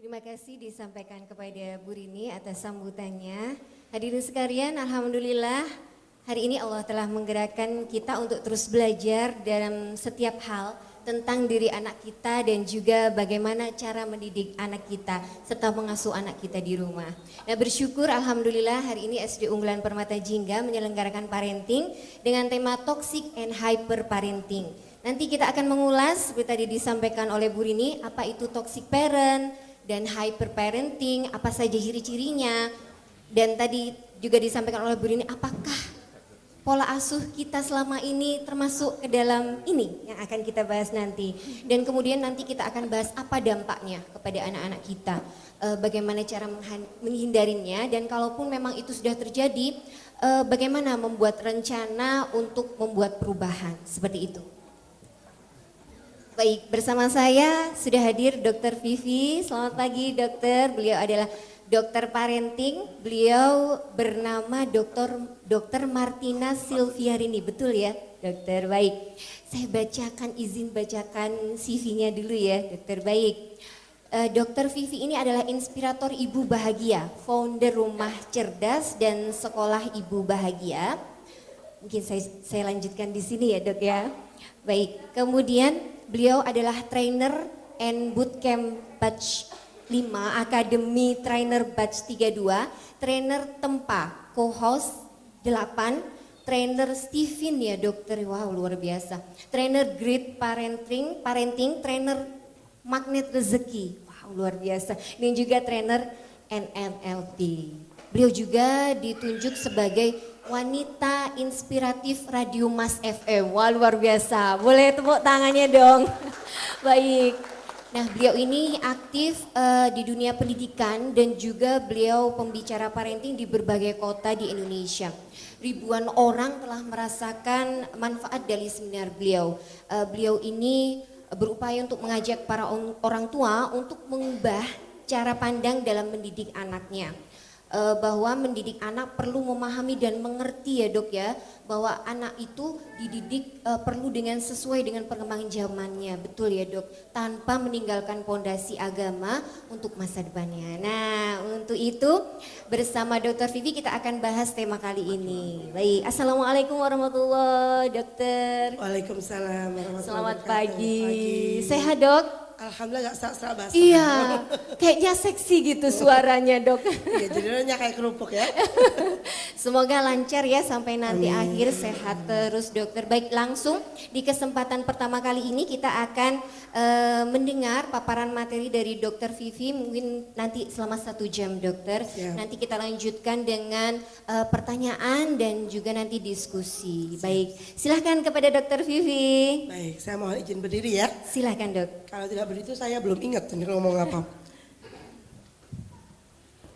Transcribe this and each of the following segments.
Terima kasih disampaikan kepada Bu Rini atas sambutannya. Hadirin sekalian, alhamdulillah hari ini Allah telah menggerakkan kita untuk terus belajar dalam setiap hal tentang diri anak kita dan juga bagaimana cara mendidik anak kita serta mengasuh anak kita di rumah. Nah, bersyukur alhamdulillah hari ini SD Unggulan Permata Jingga menyelenggarakan parenting dengan tema Toxic and Hyper Parenting. Nanti kita akan mengulas seperti tadi disampaikan oleh Bu Rini, apa itu toxic parent dan hyper parenting, apa saja ciri-cirinya. Dan tadi juga disampaikan oleh Bu Rini, apakah pola asuh kita selama ini termasuk ke dalam ini yang akan kita bahas nanti. Dan kemudian nanti kita akan bahas apa dampaknya kepada anak-anak kita, bagaimana cara menghindarinya, dan kalaupun memang itu sudah terjadi, bagaimana membuat rencana untuk membuat perubahan, seperti itu. Baik, bersama saya sudah hadir Dr. Vivi. Selamat pagi dokter, beliau adalah dokter parenting, beliau bernama Dr. Martina Silviarini, betul ya dokter? Baik, saya izin bacakan CV-nya dulu ya dokter. Baik, Dr. Vivi ini adalah inspirator Ibu Bahagia, founder Rumah Cerdas dan Sekolah Ibu Bahagia. Mungkin saya lanjutkan di sini ya dok ya. Baik, kemudian beliau adalah trainer and bootcamp batch 5, Akademi Trainer batch 32, trainer Tempa, co-host 8, trainer Steven ya dokter, wow luar biasa. Trainer Great Parenting, trainer Magnet Rezeki, wow luar biasa. Dan juga trainer NLP. Beliau juga ditunjuk sebagai wanita inspiratif Radio Mas FM. Wah luar biasa, boleh tepuk tangannya dong. Baik, nah beliau ini aktif di dunia pendidikan dan juga beliau pembicara parenting di berbagai kota di Indonesia. Ribuan orang telah merasakan manfaat dari seminar beliau. Beliau ini berupaya untuk mengajak para orang tua untuk mengubah cara pandang dalam mendidik anaknya. Bahwa mendidik anak perlu memahami dan mengerti ya dok ya, bahwa anak itu dididik perlu sesuai dengan perkembangan zamannya, betul ya dok, tanpa meninggalkan pondasi agama untuk masa depannya. Nah untuk itu bersama Dr. Vivi kita akan bahas tema kali ini. Baik, assalamualaikum warahmatullahi dokter. Waalaikumsalam warahmatullahi Selamat wabarakatuh. pagi. Sehat dok? Alhamdulillah gak serak-serak basah. Iya, kayaknya seksi gitu suaranya dok. Iya, jadinya kayak kerupuk ya. Semoga lancar ya sampai nanti akhir, sehat terus dokter. Baik, langsung di kesempatan pertama kali ini kita akan mendengar paparan materi dari Dr. Vivi, mungkin nanti selama 1 jam dokter. Siap. Nanti kita lanjutkan dengan pertanyaan dan juga nanti diskusi. Baik, silahkan kepada Dr. Vivi. Baik, saya mohon izin berdiri ya. Silahkan dok. Kalau tidak berdiri saya belum ingat ini ngomong apa.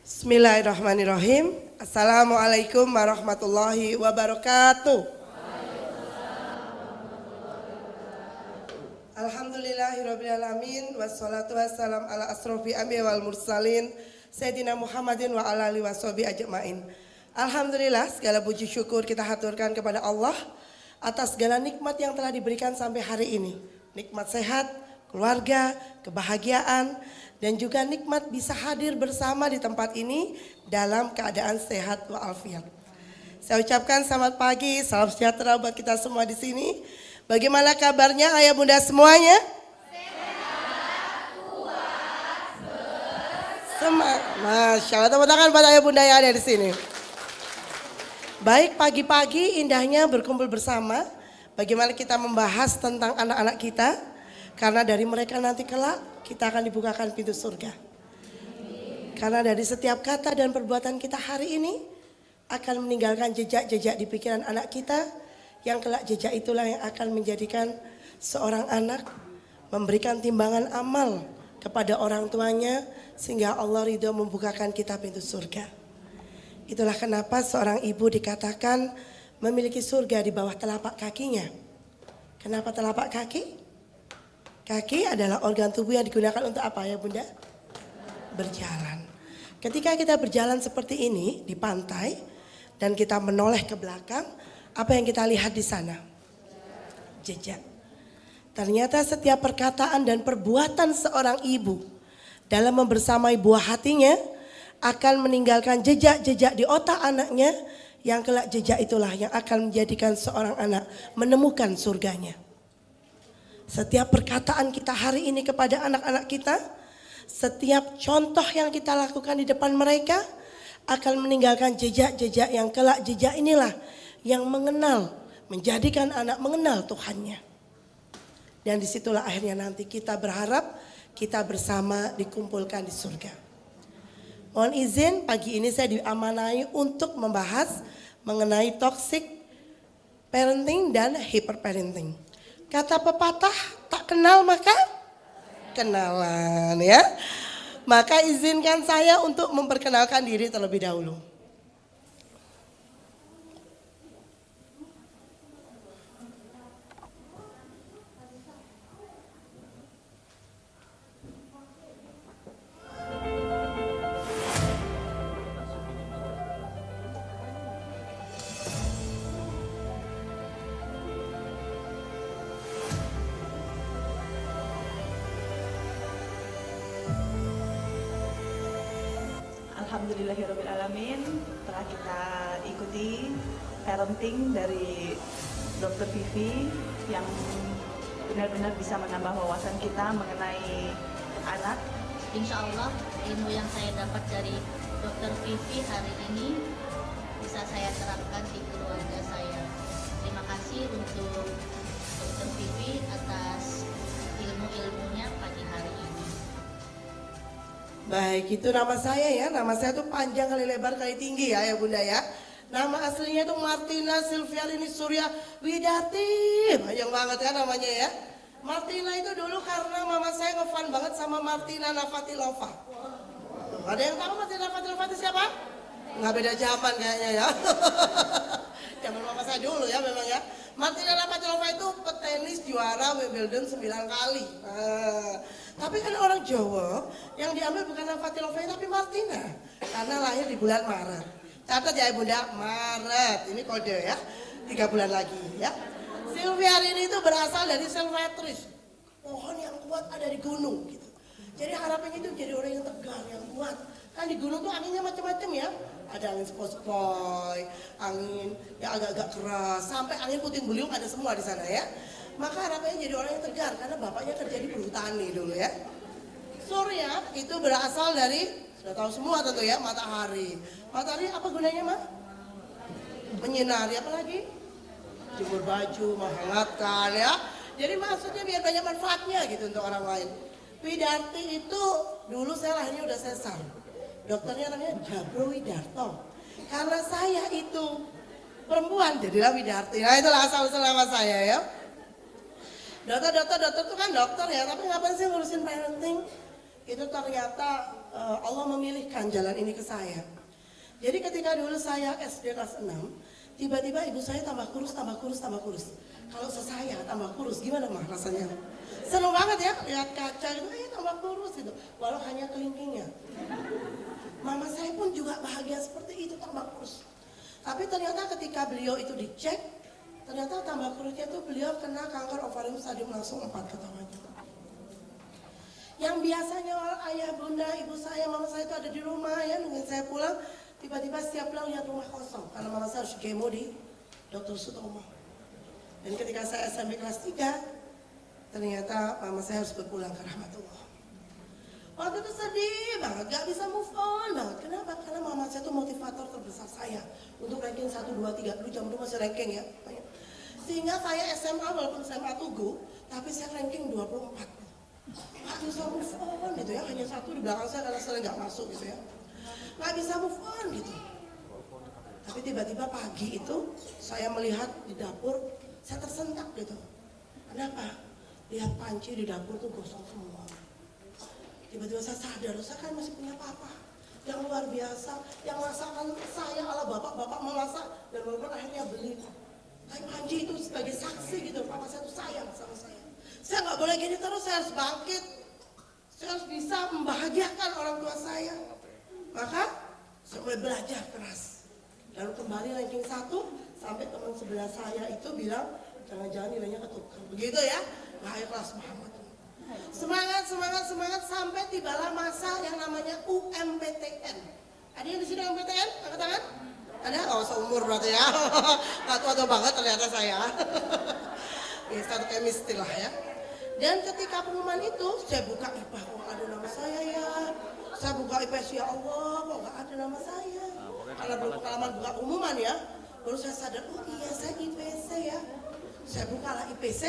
Bismillahirrahmanirrahim. Assalamualaikum warahmatullahi wabarakatuh. Alhamdulillahirrabbilalamin. Wassalatu wassalam ala asrofi anbiya wal mursalin Sayyidina Muhammadin wa ala alihi washabihi ajmain. Alhamdulillah, segala puji syukur kita haturkan kepada Allah atas segala nikmat yang telah diberikan sampai hari ini. Nikmat sehat, keluarga, kebahagiaan, dan juga nikmat bisa hadir bersama di tempat ini dalam keadaan sehat walafiat. Saya ucapkan selamat pagi, salam sejahtera buat kita semua di sini. Bagaimana kabarnya ayah bunda semuanya? Sehat, kuat, semangat. Masya Allah, tepuk tangan buat ayah bunda yang ada di sini. Baik, pagi-pagi indahnya berkumpul bersama. Bagaimana kita membahas tentang anak-anak kita. Karena dari mereka nanti kelak kita akan dibukakan pintu surga. Karena dari setiap kata dan perbuatan kita hari ini akan meninggalkan jejak-jejak di pikiran anak kita. Yang kelak jejak itulah yang akan menjadikan seorang anak memberikan timbangan amal kepada orang tuanya. Sehingga Allah ridho membukakan kita pintu surga. Itulah kenapa seorang ibu dikatakan memiliki surga di bawah telapak kakinya. Kenapa telapak kaki? Kaki adalah organ tubuh yang digunakan untuk apa ya bunda? Berjalan. Ketika kita berjalan seperti ini di pantai dan kita menoleh ke belakang, apa yang kita lihat di sana? Jejak. Ternyata setiap perkataan dan perbuatan seorang ibu dalam membersamai buah hatinya akan meninggalkan jejak-jejak di otak anaknya, yang kelak jejak itulah yang akan menjadikan seorang anak menemukan surganya. Setiap perkataan kita hari ini kepada anak-anak kita, setiap contoh yang kita lakukan di depan mereka akan meninggalkan jejak-jejak yang kelak jejak inilah yang menjadikan anak mengenal Tuhannya. Dan disitulah akhirnya nanti kita berharap kita bersama dikumpulkan di surga. Mohon izin pagi ini saya diamanai untuk membahas mengenai toxic parenting dan hyperparenting. Kata pepatah, tak kenal maka kenalan ya. Maka izinkan saya untuk memperkenalkan diri terlebih dahulu. Alhamdulillahirrahmanirrahim. Telah kita ikuti parenting dari Dr. Vivi yang benar-benar bisa menambah wawasan kita mengenai anak. Insya Allah ilmu yang saya dapat dari Dr. Vivi hari ini bisa saya terapkan di keluarga saya. Terima kasih untuk Dr. Vivi atas ilmu-ilmunya pagi hari ini. Baik, itu nama saya ya. Nama saya tuh panjang kali lebar kali tinggi ya Bunda ya. Nama aslinya itu Martina Silviarini Surya Widati. Panjang banget kan namanya ya. Martina itu dulu karena mama saya ngefan banget sama Martina Navratilova. Ada yang tahu Martina Navratilova itu siapa? Nggak beda zaman kayaknya ya. Zaman mama saya dulu ya memang ya. Martina Navratilova itu petenis juara Wimbledon 9 kali. Tapi kan orang Jawa yang diambil bukan Navratilova tapi Martina. Karena lahir di bulan Maret. Catat ya Bunda, Maret. Ini kode ya. 3 bulan lagi ya. Silviarini itu berasal dari Silvestris. Pohon yang kuat ada di gunung gitu. Jadi harapannya itu jadi orang yang tegar, yang kuat. Kan di gunung tuh anginnya macam-macam ya. Ada angin sepoi-sepoi, angin yang agak-agak keras, sampai angin puting beliung ada semua di sana ya. Maka harapannya jadi orang yang tegar karena bapaknya kerja di perhutani dulu ya. Surya itu berasal dari, sudah tahu semua tentu ya, matahari. Matahari apa gunanya mah? Menyinari, apa lagi? Jemur baju, menghangatkan ya. Jadi maksudnya biar banyak manfaatnya gitu untuk orang lain. Widarti itu dulu saya lahirnya udah sesar. Dokternya namanya Jabro Widarto. Karena saya itu perempuan jadilah Widarti. Nah itulah asal-usul nama saya ya. Dokter itu kan dokter ya, tapi ngapain sih ngurusin parenting? Itu ternyata Allah memilihkan jalan ini ke saya. Jadi ketika dulu saya SD kelas 6, tiba-tiba ibu saya tambah kurus. Kalau saya tambah kurus, gimana mah rasanya? Seneng banget ya, lihat kaca gitu, tambah kurus gitu. Walau hanya kelingkingnya. Mama saya pun juga bahagia seperti itu, tambah kurus. Tapi ternyata ketika beliau itu dicek, ternyata tambah kurusnya itu beliau kena kanker ovarium stadium langsung 4 ketawanya. Yang biasanya ayah, bunda, ibu saya, mama saya itu ada di rumah ya, nungguin saya pulang. Tiba-tiba setiap pulang lihat rumah kosong karena mama saya harus kemo di Dr. Sutomo. Dan ketika saya SMP kelas 3, ternyata mama saya harus berpulang ke rahmatullah. Waktu itu sedih banget, gak bisa move on banget. Kenapa? Karena mama saya itu motivator terbesar saya untuk ranking 1, 2, 3. Dulu jam dulu masih ranking ya. Sehingga saya SMA walaupun SMA Tugu, tapi saya ranking 24. Gak bisa move on gitu ya, hanya satu di belakang saya karena saya gak masuk gitu ya. Gak bisa move on gitu. Tapi tiba-tiba pagi itu saya melihat di dapur, saya tersentak gitu. Kenapa? Lihat panci di dapur tuh gosong semua. Tiba-tiba saya sadar, saya kan masih punya papa yang luar biasa, yang masakan saya ala bapak-bapak memasak dan walaupun akhirnya beli. Tapi panci itu sebagai saksi gitu, papa saya tuh sayang sama saya. Saya nggak boleh gini terus, saya harus bangkit. Saya harus bisa membahagiakan orang tua saya. Maka saya mulai belajar keras. Lalu kembali ranking 1 sampai teman sebelah saya itu bilang jangan-jangan nilainya ketukar. Begitu ya, bahaya kelas Muhammad. Semangat, semangat, semangat sampai tibalah masa yang namanya UMPTN. Ada yang di sini UMPTN? Angkat tangan? Ada? Oh, seumur berarti ya. Nggak tua-tua banget ternyata saya. Ini satu chemistry lah ya. Dan ketika pengumuman itu, saya buka IPA, kok ada nama saya ya. Saya buka IPS, ya Allah, kok nggak ada nama saya. Karena belum pengalaman buka pengumuman ya. Baru saya sadar, oh iya saya IPC ya. Saya bukalah IPC,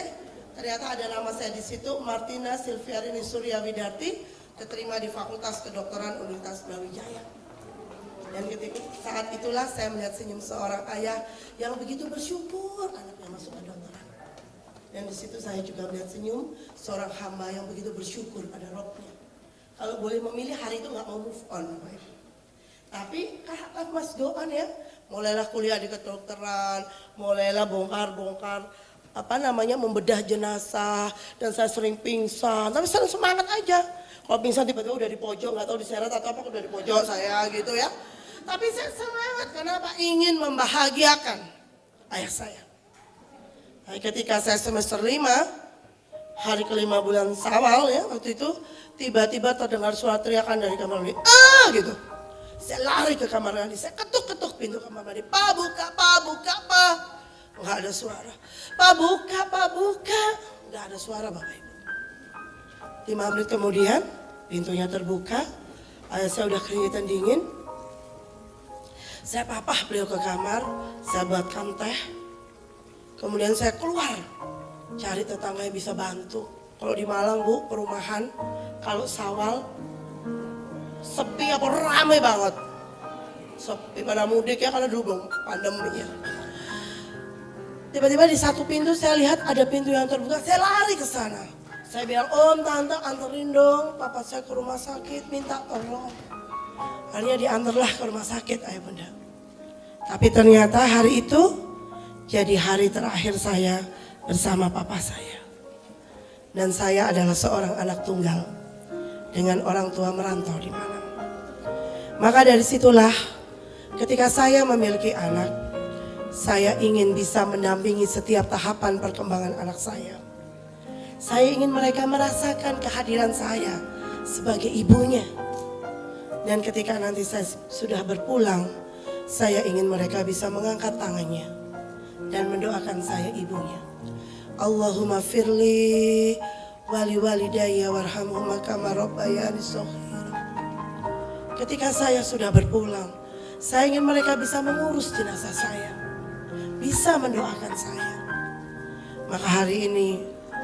ternyata ada nama saya di situ, Martina Silviarini Surya Widarti, keterima di Fakultas Kedokteran Universitas Brawijaya. Dan ketika saat itulah saya melihat senyum seorang ayah yang begitu bersyukur anaknya masuk kedokteran. Dan di situ saya juga melihat senyum seorang hamba yang begitu bersyukur pada Robnya. Kalau boleh memilih hari itu nggak mau move on, Bapak. Tapi kakak Mas Doan ya, mulailah kuliah di kedokteran, mulailah bongkar membedah jenazah, dan saya sering pingsan, tapi sering semangat aja. Kalau pingsan tiba-tiba udah di pojok, nggak tahu diseret atau apa, udah di pojok saya gitu ya. Tapi saya semangat, kenapa? Ingin membahagiakan ayah saya. Nah, ketika saya semester 5, hari kelima bulan Syawal ya, waktu itu tiba-tiba terdengar suara teriakan dari kamar mandi, gitu. Saya lari ke kamar mandi, saya ketuk-ketuk pintu kamar mandi, Pak buka, Pak. Nggak ada suara. Pak buka. Nggak ada suara Bapak Ibu. 5 menit kemudian pintunya terbuka, ayah saya udah keringetan dingin. Saya papah beliau ke kamar, saya buatkan teh. Kemudian saya keluar, cari tetangga yang bisa bantu. Kalau di Malang Bu, perumahan, kalau Syawal, sepi apa ramai banget. Sepi pada mudik ya, karena dulu belum pandemi ya. Tiba-tiba di satu pintu saya lihat ada pintu yang terbuka, saya lari ke sana. Saya bilang, Om, Tante, anterin dong papa saya ke rumah sakit, minta tolong. Akhirnya diantarlah ke rumah sakit ayah bunda. Tapi ternyata hari itu jadi hari terakhir saya bersama papa saya. Dan saya adalah seorang anak tunggal dengan orang tua merantau di Malang. Maka dari situlah ketika saya memiliki anak, saya ingin bisa mendampingi setiap tahapan perkembangan anak saya. Saya ingin mereka merasakan kehadiran saya sebagai ibunya. Dan ketika nanti saya sudah berpulang, saya ingin mereka bisa mengangkat tangannya dan mendoakan saya ibunya. Allahumma firli wali walidayya warhamhuma kama rabbayani shaghira. Ketika saya sudah berpulang, saya ingin mereka bisa mengurus jenazah saya, bisa mendoakan saya. Maka hari ini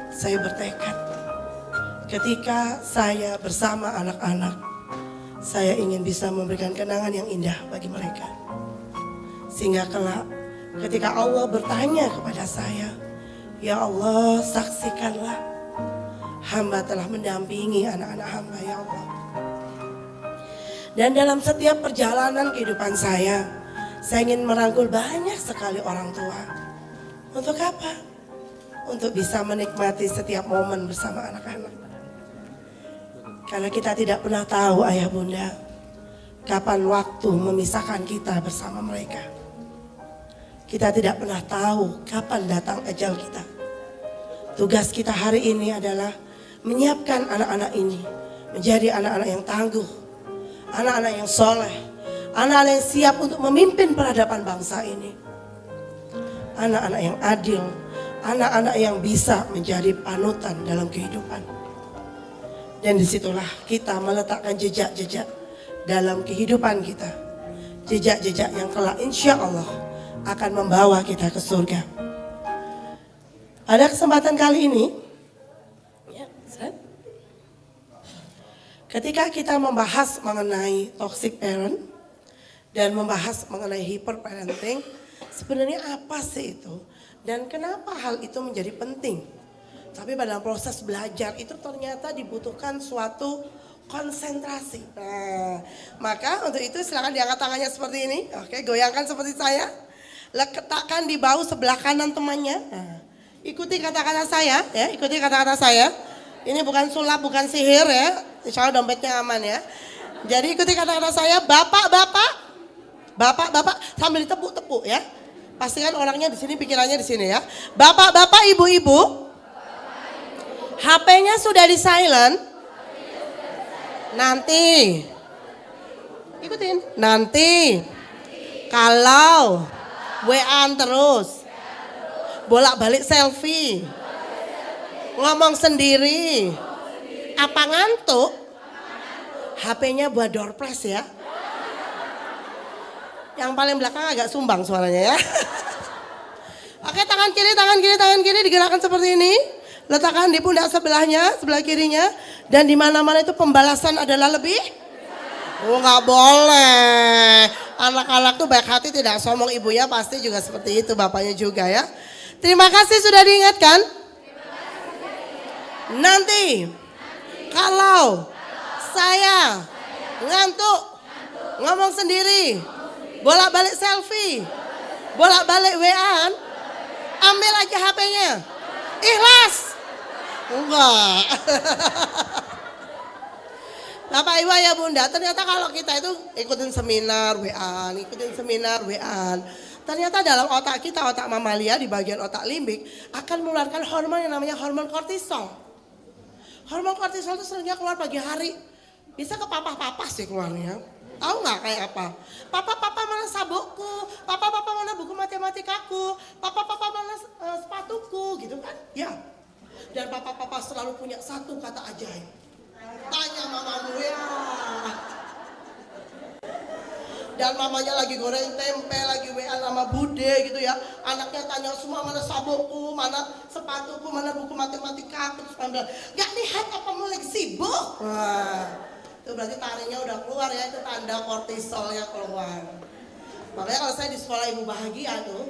saya bertekad, ketika saya bersama anak-anak, saya ingin bisa memberikan kenangan yang indah bagi mereka. Sehingga kelak ketika Allah bertanya kepada saya, ya Allah, saksikanlah hamba telah mendampingi anak-anak hamba ya Allah. Dan dalam setiap perjalanan kehidupan saya ingin merangkul banyak sekali orang tua. Untuk apa? Untuk bisa menikmati setiap momen bersama anak-anak. Karena kita tidak pernah tahu ayah bunda, kapan waktu memisahkan kita bersama mereka. Kita tidak pernah tahu kapan datang ajal kita. Tugas kita hari ini adalah menyiapkan anak-anak ini menjadi anak-anak yang tangguh, anak-anak yang soleh, anak-anak yang siap untuk memimpin peradaban bangsa ini. Anak-anak yang adil, anak-anak yang bisa menjadi panutan dalam kehidupan. Dan disitulah kita meletakkan jejak-jejak dalam kehidupan kita. Jejak-jejak yang kelak insya Allah akan membawa kita ke surga. Pada kesempatan kali ini, ketika kita membahas mengenai toxic parent dan membahas mengenai hyperparenting, sebenarnya apa sih itu? Dan kenapa hal itu menjadi penting? Tapi pada proses belajar itu ternyata dibutuhkan suatu konsentrasi. Nah, maka untuk itu silakan diangkat tangannya seperti ini. Oke, goyangkan seperti saya. Letakkan di bahu sebelah kanan temannya. Nah, ikuti kata-kata saya, ya. Ikuti kata-kata saya. Ini bukan sulap, bukan sihir ya. Insya Allah dompetnya aman ya. Jadi ikuti kata-kata saya, bapak, sambil ditepuk-tepuk ya. Pastikan orangnya di sini, pikirannya di sini ya. Bapak-bapak, ibu-ibu, HP-nya sudah di silent? Nanti. Ikutin. Nanti. Kalau WA terus. Bolak-balik selfie. Ngomong sendiri. Apa ngantuk? HP-nya buat door prize ya. Yang paling belakang agak sumbang suaranya ya. Oke, tangan kiri digerakkan seperti ini. Letakkan di pundak sebelahnya, sebelah kirinya. Dan di mana-mana itu pembalasan adalah lebih. Oh, nggak boleh. Anak-anak tuh baik hati, tidak sombong, ibunya pasti juga seperti itu, bapaknya juga ya. Terima kasih sudah diingatkan. Nanti kalau saya ngantuk, ngomong sendiri, bolak-balik selfie, bolak-balik WA, ambil aja HP-nya. Ikhlas? Enggak. Bapak Ibu ya Bunda, ternyata kalau kita itu ikutin seminar WA, ternyata dalam otak kita, otak mamalia di bagian otak limbik akan mengeluarkan hormon yang namanya hormon kortisol. Hormon kortisol itu seringnya keluar pagi hari. Bisa ke papa-papa sih keluarnya. Tahu nggak kayak apa? Papa mana sabukku, papa mana buku matematikaku, papa mana sepatuku gitu kan? Ya. Dan papa selalu punya satu kata ajaib. Tanya mamamu ya. Dan mamanya lagi goreng tempe, lagi WA sama bude gitu ya. Anaknya tanya semua mana sabukku, mana sepatuku, mana buku matematikaku. Terus mama bilang, gak lihat apa mau lagi sibuk. Wah, itu berarti taringnya udah keluar ya, itu tanda kortisolnya keluar. Makanya kalau saya di sekolah ibu bahagia tuh,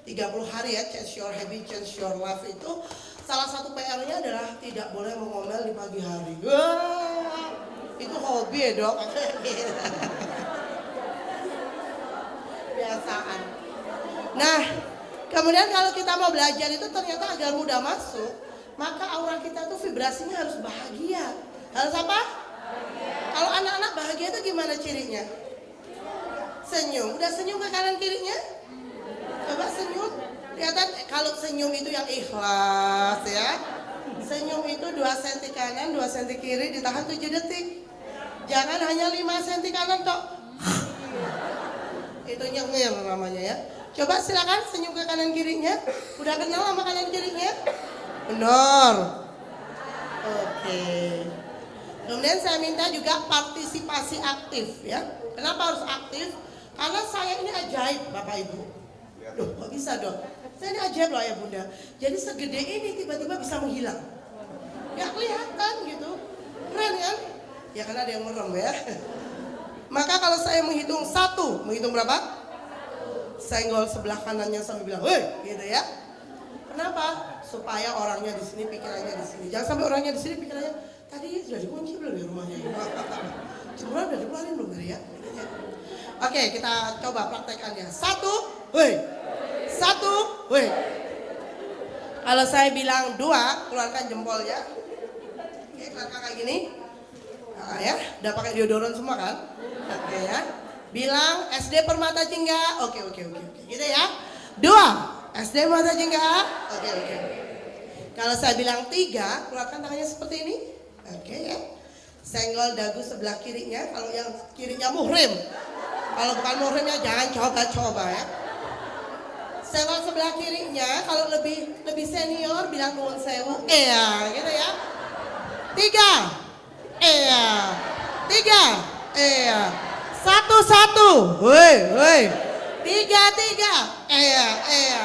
30 hari ya, change your habit, change your life itu. Salah satu PR-nya adalah tidak boleh mengomel di pagi hari. Wah, itu hobi ya dok. Biasaan. Nah, kemudian kalau kita mau belajar itu ternyata agar mudah masuk, maka aura kita tuh vibrasinya harus bahagia. Harus apa? Bahagia. Kalau anak-anak bahagia itu gimana cirinya? Senyum. Udah senyum ke kanan kirinya? Coba senyum. Kelihatan kalau senyum itu yang ikhlas ya. Senyum itu 2 cm kanan, 2 cm kiri ditahan 7 detik. Jangan hanya 5 cm kanan tok. Itu nyengir namanya ya. Coba silakan senyum ke kanan kirinya. Udah kenal sama kanan kirinya? Benar. Oke. Kemudian saya minta juga partisipasi aktif ya. Kenapa harus aktif? Karena saya ini ajaib Bapak Ibu. Loh, kok bisa dong? Saya ini ajaib loh ya Bunda. Jadi segede ini tiba-tiba bisa menghilang. Gak kelihatan gitu. Keren kan? Ya karena ada yang merem ya. Maka kalau saya menghitung 1, menghitung berapa? 1. Senggol sebelah kanannya sampai bilang, "Woi," gitu ya. Kenapa? Supaya orangnya di sini, pikirannya di sini. Jangan sampai orangnya di sini, pikirannya tadi sudah dikunci belum di rumahnya? Cuma udah dikeluarin belum dari ya? Oke, kita coba praktekannya. 1, woi. 1, woi. Kalau saya bilang 2, keluarkan jempolnya. Oke, keluarkan kayak gini. Nah, ya, udah pakai deodoran semua kan? Oke ya. Bilang SD Permata Jingga. Oke. Gitu ya. 2, SD Permata Jingga. Oke. Kalau saya bilang 3, keluarkan tangannya seperti ini. Oke ya. Senggol dagu sebelah kirinya. Kalau yang kirinya muhrim. Kalau bukan muhrimnya jangan coba-coba ya. Senggol sebelah kirinya. Kalau lebih senior bilang nuwun sewu. Iya, gitu ya. 3. Iya. 3. Iya. 1. Woi. 3. Iya.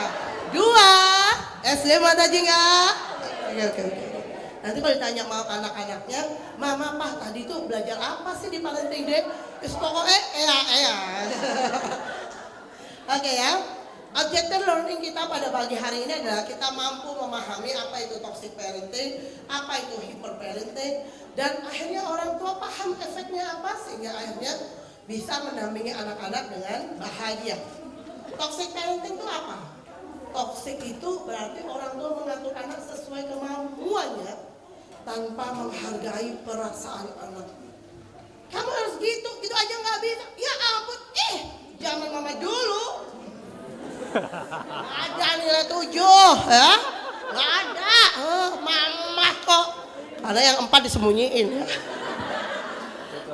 2. SD Mata Jingga. Oke. Nanti kalau ditanya sama anak-anaknya, Mama, Pak, tadi tuh belajar apa sih di parenting day? Pokoknya iya. Oke ya. Objective learning kita pada pagi hari ini adalah kita mampu memahami apa itu toxic parenting, apa itu hyper parenting, dan akhirnya orang tua paham efeknya apa sehingga akhirnya bisa mendampingi anak-anak dengan bahagia. Toxic parenting itu apa? Toxic itu berarti orang tua mengatur anak sesuai kemampuannya tanpa menghargai perasaan anak. Kamu harus gitu aja nggak bisa. Ya ampun, zaman mama dulu. Ada nilai 7 ya. Nggak ada. Mama kok Ada yang 4 disembunyiin ya.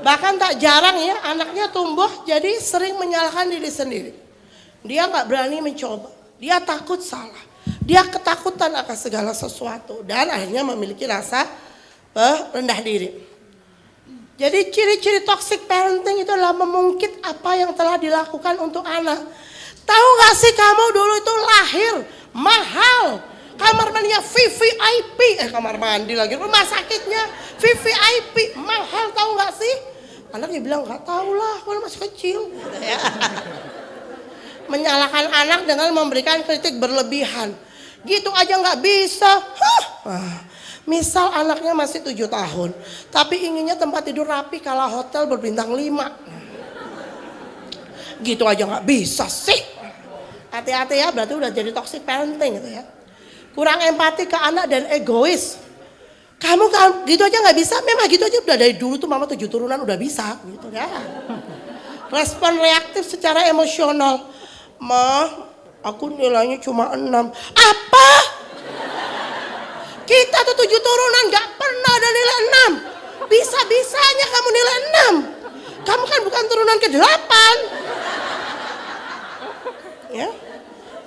Bahkan tak jarang ya anaknya tumbuh jadi sering menyalahkan diri sendiri. Dia nggak berani mencoba, dia takut salah, dia ketakutan akan segala sesuatu dan akhirnya memiliki rasa rendah diri. Jadi ciri-ciri toxic parenting itu adalah memungkit apa yang telah dilakukan untuk anak. Tahu gak sih kamu dulu itu lahir mahal, kamar mandinya VVIP, kamar mandi lagi, rumah sakitnya VVIP, mahal tahu gak sih? Anaknya bilang gak tahu lah, kalau masih kecil. Menyalahkan anak dengan memberikan kritik berlebihan. Gitu aja gak bisa. Misal anaknya masih 7 tahun, tapi inginnya tempat tidur rapi kala hotel berbintang 5. Gitu aja gak bisa sih. Hati-hati ya, berarti udah jadi toxic parenting gitu ya. Kurang empati ke anak dan egois. Kamu kan gitu aja nggak bisa, memang gitu aja udah dari dulu tuh mama 7 turunan udah bisa gitu ya. Respon reaktif secara emosional. Ma, aku nilainya cuma 6. Apa? Kita tuh 7 turunan nggak pernah ada nilai 6. Bisa-bisanya kamu nilai 6. Kamu kan bukan turunan ke-8. Ya.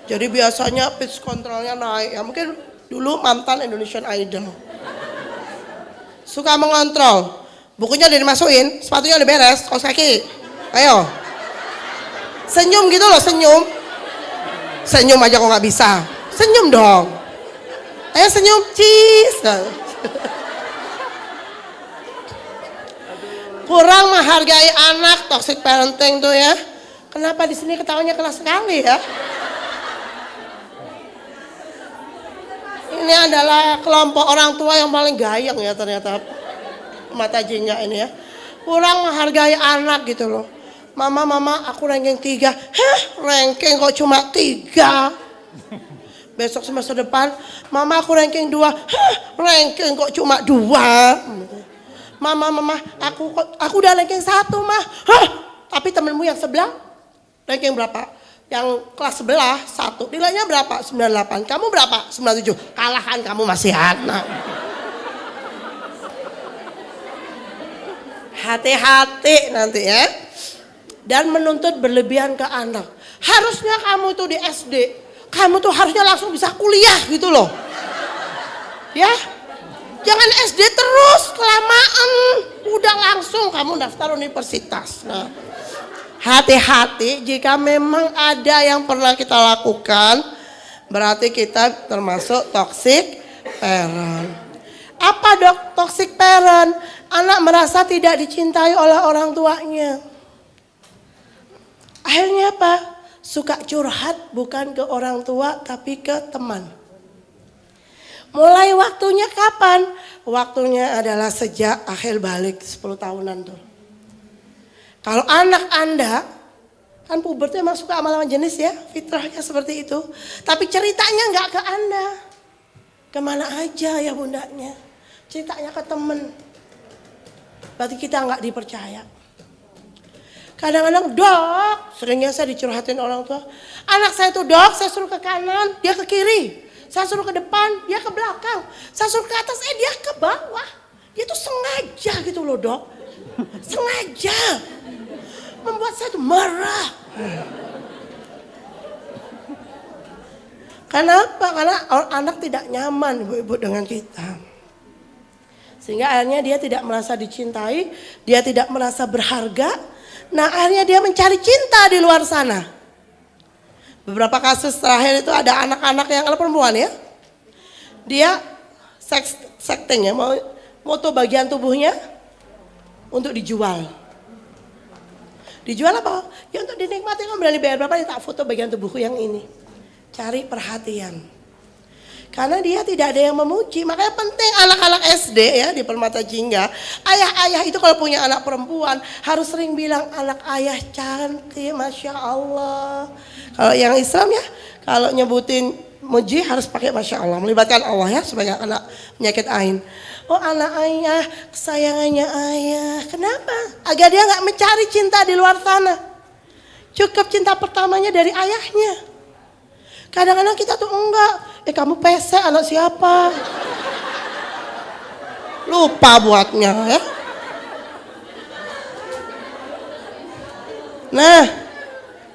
Jadi biasanya pitch controlnya naik ya, mungkin dulu mantan Indonesian Idol. Suka mengontrol, bukunya udah dimasukin, sepatunya udah beres, kaos kaki, ayo. Senyum gitu loh, senyum. Senyum aja kok nggak bisa, senyum dong. Ayo senyum, cheese. Kurang menghargai anak, toxic parenting tuh ya. Kenapa di sini ketawanya keras sekali ya? Ini adalah kelompok orang tua yang paling gayeng ya ternyata mata jingga ini ya. Kurang menghargai anak gitu loh. Mama aku ranking 3. Hah, ranking kok cuma 3? Besok semester depan, mama aku ranking 2. Hah, ranking kok cuma 2? Mama, aku udah ranking 1 mah. Hah, tapi temenmu yang sebelah ranking berapa? Yang kelas sebelah 1, nilainya berapa? 98. Kamu berapa? 97. Kalahan kamu masih anak. Hati-hati nanti ya. Dan menuntut berlebihan ke anak. Harusnya kamu itu di SD, kamu tuh harusnya langsung bisa kuliah gitu loh. Ya. Jangan SD terus, kelamaan. Udah langsung kamu daftar universitas. Nah. Hati-hati jika memang ada yang pernah kita lakukan, berarti kita termasuk toxic parent. Apa dok toxic parent? Anak merasa tidak dicintai oleh orang tuanya. Akhirnya apa? Suka curhat bukan ke orang tua tapi ke teman. Mulai waktunya kapan? Waktunya adalah sejak akhir balik 10 tahunan tuh. Kalau anak Anda, kan pubernya emang suka sama lawan jenis ya, fitrahnya seperti itu. Tapi ceritanya nggak ke Anda. Kemana aja ya bundanya? Ceritanya ke temen. Berarti kita nggak dipercaya. Kadang-kadang dok, seringnya saya dicurhatin orang tua. Anak saya tuh dok, saya suruh ke kanan, dia ke kiri. Saya suruh ke depan, dia ke belakang. Saya suruh ke atas, dia ke bawah. Dia tuh sengaja gitu loh dok. Sengaja. Membuat saya tuh marah. Kenapa? Karena anak tidak nyaman ibu-ibu dengan kita. Sehingga akhirnya dia tidak merasa dicintai, dia tidak merasa berharga. Nah akhirnya dia mencari cinta di luar sana. Beberapa kasus terakhir itu ada anak-anak yang anak perempuan ya. Dia sexting ya, mau foto bagian tubuhnya untuk dijual. Dijual apa? Ya untuk dinikmati, kamu berani bayar berapa? Dia tak foto bagian tubuhku yang ini. Cari perhatian. Karena dia tidak ada yang memuji. Makanya penting anak-anak SD ya di Permata Jingga. Ayah-ayah itu kalau punya anak perempuan harus sering bilang anak ayah cantik, Masya Allah. Kalau yang Islam ya, kalau nyebutin muji harus pakai Masya Allah. Melibatkan Allah ya supaya anak penyakit ain. Oh anak ayah, kesayangannya ayah. Kenapa? Agar dia gak mencari cinta di luar sana. Cukup cinta pertamanya dari ayahnya. Kadang-kadang kita tuh enggak. Kamu pesek anak siapa? Lupa buatnya ya. Nah,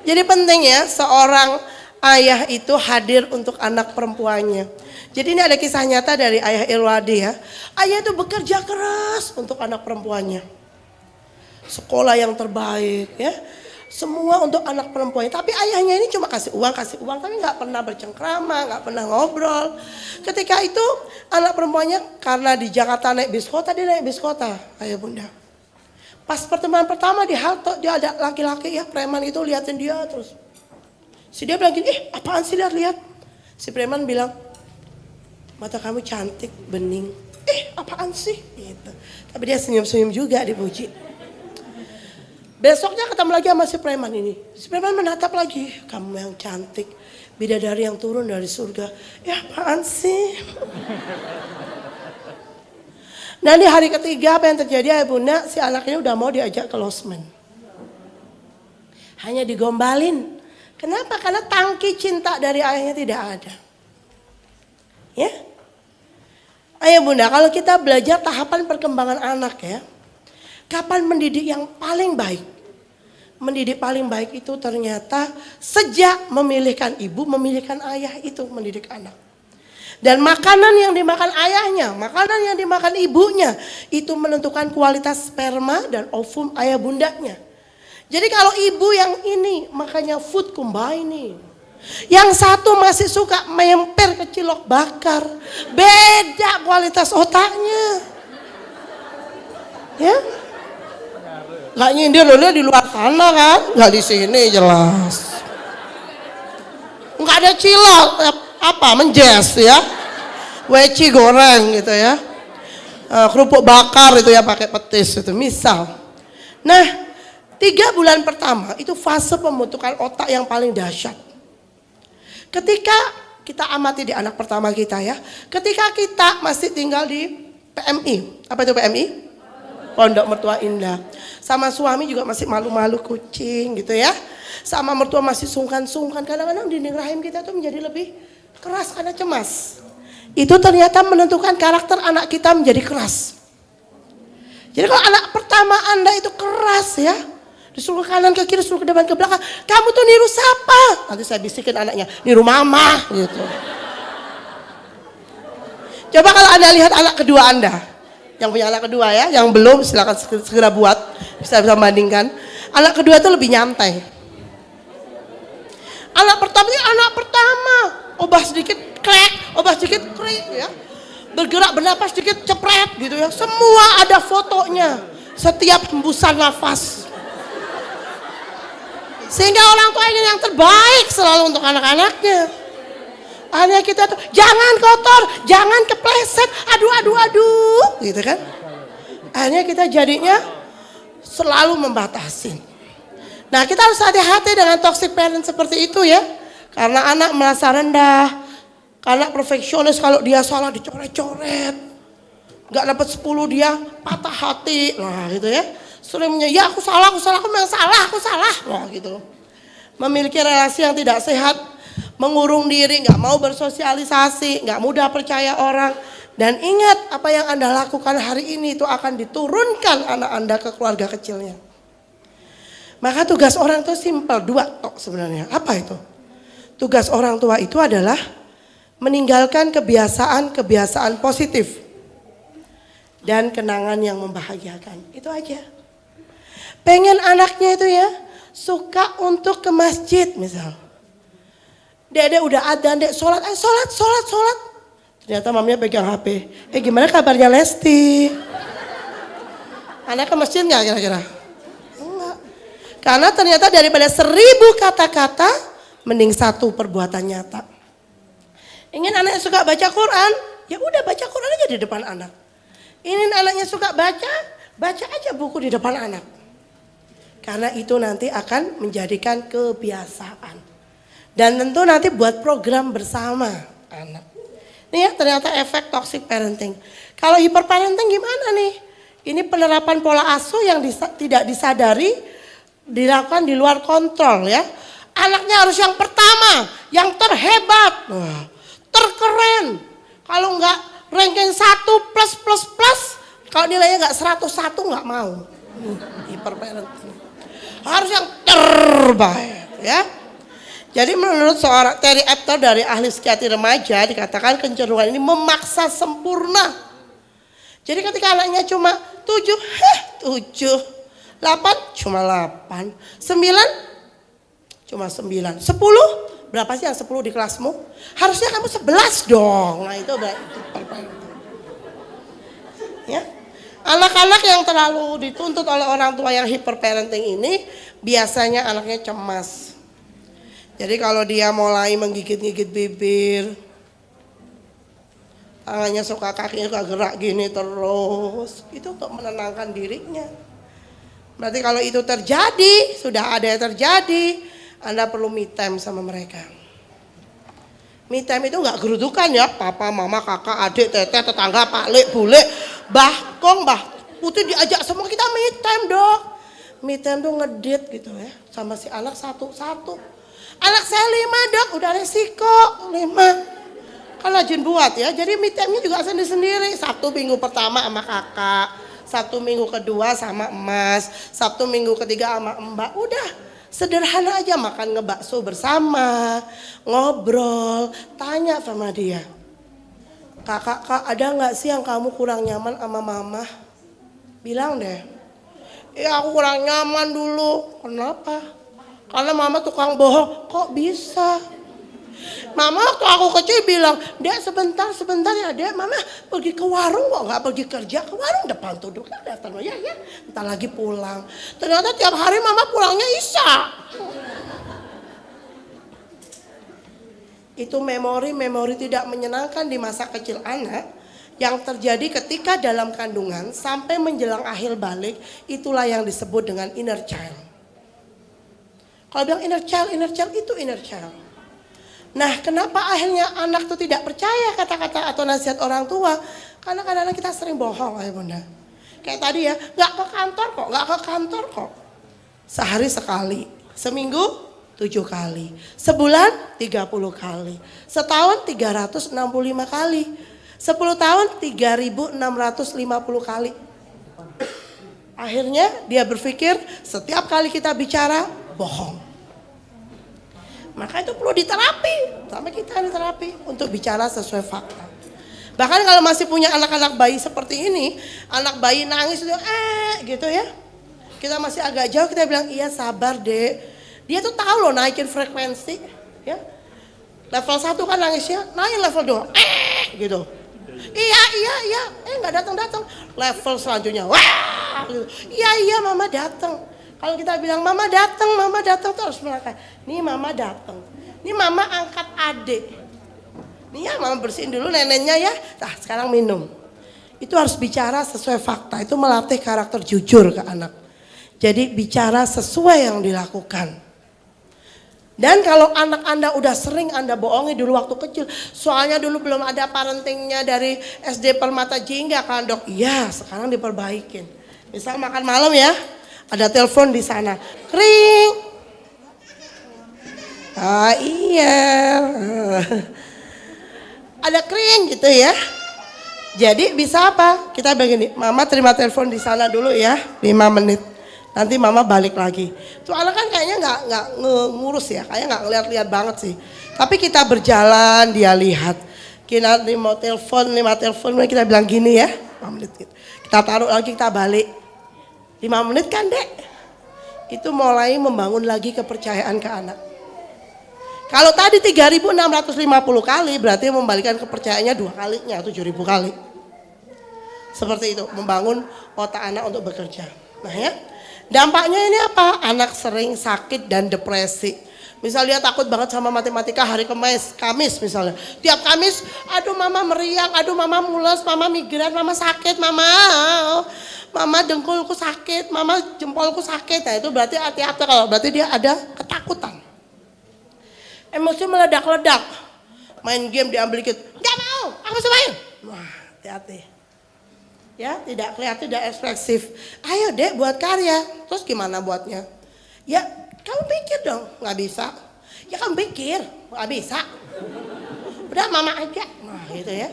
jadi penting ya seorang ayah itu hadir untuk anak perempuannya. Jadi ini ada kisah nyata dari ayah Irwadi ya. Ayah itu bekerja keras untuk anak perempuannya. Sekolah yang terbaik ya. Semua untuk anak perempuannya. Tapi ayahnya ini cuma kasih uang. Tapi nggak pernah bercengkrama, nggak pernah ngobrol. Ketika itu anak perempuannya karena di Jakarta naik bis kota, dia naik bis kota, ayah bunda. Pas pertemuan pertama di halte, dia ada laki-laki ya preman itu liatin dia terus. Si dia bilang gini, apaan sih lihat? Si preman bilang, mata kamu cantik, bening. Apaan sih? Gitu. Tapi dia senyum-senyum juga dipuji. Besoknya ketemu lagi sama si preman ini. Si preman menatap lagi, kamu yang cantik, bidadari yang turun dari surga. Apaan sih? Nah di hari ketiga apa yang terjadi ya bunda, si anak ini udah mau diajak ke losmen. Hanya digombalin. Kenapa? Karena tangki cinta dari ayahnya tidak ada. Ya. Ayo bunda, kalau kita belajar tahapan perkembangan anak ya. Kapan mendidik yang paling baik? Mendidik paling baik itu ternyata sejak memilihkan ibu, memilihkan ayah itu mendidik anak. Dan makanan yang dimakan ayahnya, makanan yang dimakan ibunya itu menentukan kualitas sperma dan ovum ayah bundanya. Jadi kalau ibu yang ini makanya food combine, yang satu masih suka memper ke cilok bakar, beda kualitas otaknya. Ya? Gak nyindir loh di luar sana kan, gak di sini jelas. Gak ada cilok, menjes ya, weci goreng gitu ya, kerupuk bakar itu ya pakai petis itu misal. Nah 3 bulan pertama itu fase pembentukan otak yang paling dahsyat. Ketika kita amati di anak pertama kita ya, ketika kita masih tinggal di PMI, apa itu PMI? Pondok Mertua Indah. Sama suami juga masih malu-malu kucing gitu ya. Sama mertua masih sungkan-sungkan. Kadang-kadang dinding rahim kita tuh menjadi lebih keras karena cemas. Itu ternyata menentukan karakter anak kita menjadi keras. Jadi kalau anak pertama Anda itu keras ya, disuruh ke kanan ke kiri, disuruh ke depan ke belakang, kamu tuh niru siapa? Nanti saya bisikin anaknya, niru mama gitu. Coba kalau Anda lihat anak kedua Anda, yang punya anak kedua ya, yang belum silakan segera buat, bisa bandingkan. Anak kedua itu lebih nyantai. Anak pertama, obah sedikit krek, obah sedikit krik ya. Bergerak bernapas sedikit cepret gitu ya. Semua ada fotonya. Setiap hembusan nafas. Sehingga orang tua ingin yang terbaik selalu untuk anak-anaknya. Akhirnya kita tuh jangan kotor, jangan kepleset, aduh gitu kan. Akhirnya kita jadinya selalu membatasi. Nah kita harus hati-hati dengan toxic parent seperti itu ya. Karena anak merasa rendah, karena perfeksionis, kalau dia salah dicoret-coret, gak dapat 10 dia patah hati, nah gitu ya. Seringnya ya aku salah, aku memang salah, aku salah, nah gitu. Memiliki relasi yang tidak sehat, mengurung diri, gak mau bersosialisasi, gak mudah percaya orang. Dan ingat apa yang Anda lakukan hari ini itu akan diturunkan anak Anda ke keluarga kecilnya. Maka tugas orang tua simpel, 2 tok sebenarnya. Apa itu? Tugas orang tua itu adalah meninggalkan kebiasaan-kebiasaan positif dan kenangan yang membahagiakan. Itu aja. Pengen anaknya itu ya suka untuk ke masjid misal. Dede udah adzan, dek sholat. Ternyata mamanya pegang HP. Gimana kabarnya Lesti? Anak ke masjid nggak kira-kira? Enggak. Karena ternyata daripada 1000 kata-kata, mending 1 perbuatan nyata. Ingin anaknya suka baca Quran, ya udah baca Quran aja di depan anak. Ingin anaknya suka baca aja buku di depan anak. Karena itu nanti akan menjadikan kebiasaan. Dan tentu nanti buat program bersama anak. Ini ya ternyata efek toxic parenting. Kalau hyperparenting gimana nih? Ini penerapan pola asuh yang tidak disadari, dilakukan di luar kontrol ya. Anaknya harus yang pertama, yang terhebat, terkeren. Kalau enggak ranking 1+++, Kalau nilainya nggak 101 nggak mau. Hyperparenting. Harus yang terbaik ya. Jadi menurut seorang Terry Apter dari ahli psikiatri remaja dikatakan kecenderungan ini memaksa sempurna. Jadi ketika anaknya cuma 7, 8 cuma 8, 9 cuma 9, 10 berapa sih yang 10 di kelasmu? Harusnya kamu 11 dong. Nah itu ya. Anak-anak yang terlalu dituntut oleh orang tua yang hyperparenting ini biasanya anaknya cemas. Jadi kalau dia mulai menggigit-gigit bibir, tangannya suka, kakinya suka gerak gini terus, itu untuk menenangkan dirinya. Berarti kalau itu terjadi, sudah ada yang terjadi, Anda perlu me time sama mereka. Me time itu nggak gerudukan ya, papa, mama, kakak, adik, teteh, tetangga, pak lek, bule, bahkong, bah putih diajak semua, kita me time dong. Me time tuh ngedit gitu ya, sama si anak satu-satu. Anak saya 5 dok, udah resiko 5. Kan rajin buat ya, jadi me time-nya juga sendiri-sendiri. Sabtu minggu pertama sama kakak, Sabtu minggu kedua sama emas, Sabtu minggu ketiga sama mbak, udah. Sederhana aja, makan ngebakso bersama, ngobrol, tanya sama dia. Kak, ada nggak sih yang kamu kurang nyaman sama mama? Bilang deh. Ya aku kurang nyaman dulu. Kenapa? Karena mama tukang bohong. Kok bisa? Mama waktu aku kecil bilang, Dek sebentar ya Dek, mama pergi ke warung kok nggak pergi kerja, ke warung depan tuh datang ya, entar lagi pulang. Ternyata tiap hari mama pulangnya Isya. Itu memori tidak menyenangkan di masa kecil anak yang terjadi ketika dalam kandungan sampai menjelang akhir balik, itulah yang disebut dengan inner child. Kalau bilang inner child itu inner child. Nah, kenapa akhirnya anak itu tidak percaya kata-kata atau nasihat orang tua? Karena kadang-kadang kita sering bohong, ayah bunda. Kayak tadi ya, nggak ke kantor kok. Sehari sekali, seminggu 7 kali, sebulan 30 kali, setahun 365 kali, 10 tahun 3.650 kali. Akhirnya dia berpikir setiap kali kita bicara bohong. Maka itu perlu diterapi, sama kita diterapi untuk bicara sesuai fakta. Bahkan kalau masih punya anak-anak bayi seperti ini, anak bayi nangis gitu ya. Kita masih agak jauh, kita bilang iya sabar dek. Dia tuh tahu loh naikin frekuensi ya. Level 1 kan nangisnya, naik level 2 gitu. Iya, nggak datang. Level selanjutnya, wah gitu. Iya mama datang. Kalau kita bilang mama datang terus mereka. Nih mama datang. Nih mama angkat adik. Nih ya mama bersihin dulu neneknya ya. Nah sekarang minum. Itu harus bicara sesuai fakta. Itu melatih karakter jujur ke anak. Jadi bicara sesuai yang dilakukan. Dan kalau anak Anda udah sering Anda bohongi dulu waktu kecil. Soalnya dulu belum ada parentingnya dari SD Permata Jingga kan dok. Iya sekarang diperbaikin. Misal makan malam ya. Ada telepon di sana, ring. Ah iya, ada kering gitu ya. Jadi bisa apa? Kita begini, mama terima telepon di sana dulu ya, 5 menit. Nanti mama balik lagi. Tuh anak kan kayaknya nggak ngurus ya, kayaknya nggak ngeliat-liat banget sih. Tapi kita berjalan, dia lihat. Kita mau telepon, 5 telepon, kita bilang gini ya, 5 menit gitu. Kita taruh lagi, kita balik. 5 menit kan dek, itu mulai membangun lagi kepercayaan ke anak. Kalau tadi 3.650 kali berarti membalikan kepercayaannya 2 kalinya, 7.000 kali. Seperti itu, membangun otak anak untuk bekerja. Nah ya, dampaknya ini apa? Anak sering sakit dan depresi. Misal dia takut banget sama matematika hari Kamis misalnya. Tiap Kamis, aduh mama meriang, aduh mama mules, mama migran, mama sakit, mama dengkulku sakit, mama jempolku sakit. Nah itu berarti hati-hati kalau berarti dia ada ketakutan. Emosi meledak-ledak. Main game diambil dikit, gak mau, aku bisa main. Wah hati-hati. Ya tidak kelihatan, tidak ekspresif. Ayo dek buat karya, terus gimana buatnya? Ya kamu pikir dong, nggak bisa. Ya kamu pikir, nggak bisa. Udah mama aja, nah gitu ya.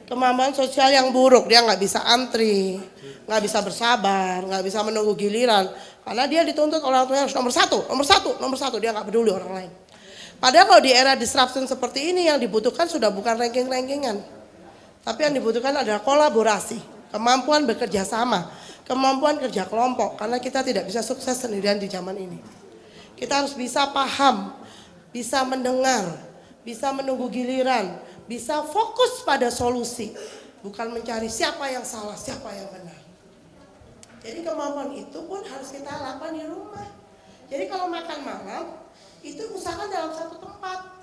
kemampuan sosial yang buruk. Dia nggak bisa antri, nggak bisa bersabar, nggak bisa menunggu giliran. Karena dia dituntut orang tuanya harus nomor satu. Dia nggak peduli orang lain. Padahal kalau di era disruption seperti ini yang dibutuhkan sudah bukan ranking-rankingan. Tapi yang dibutuhkan adalah kolaborasi, kemampuan bekerja sama, kemampuan kerja kelompok. Karena kita tidak bisa sukses sendirian di zaman ini. Kita harus bisa paham, bisa mendengar, bisa menunggu giliran, bisa fokus pada solusi. Bukan mencari siapa yang salah, siapa yang benar. Jadi kemampuan itu pun harus kita lakukan di rumah. Jadi kalau makan malam, itu usahakan dalam satu tempat.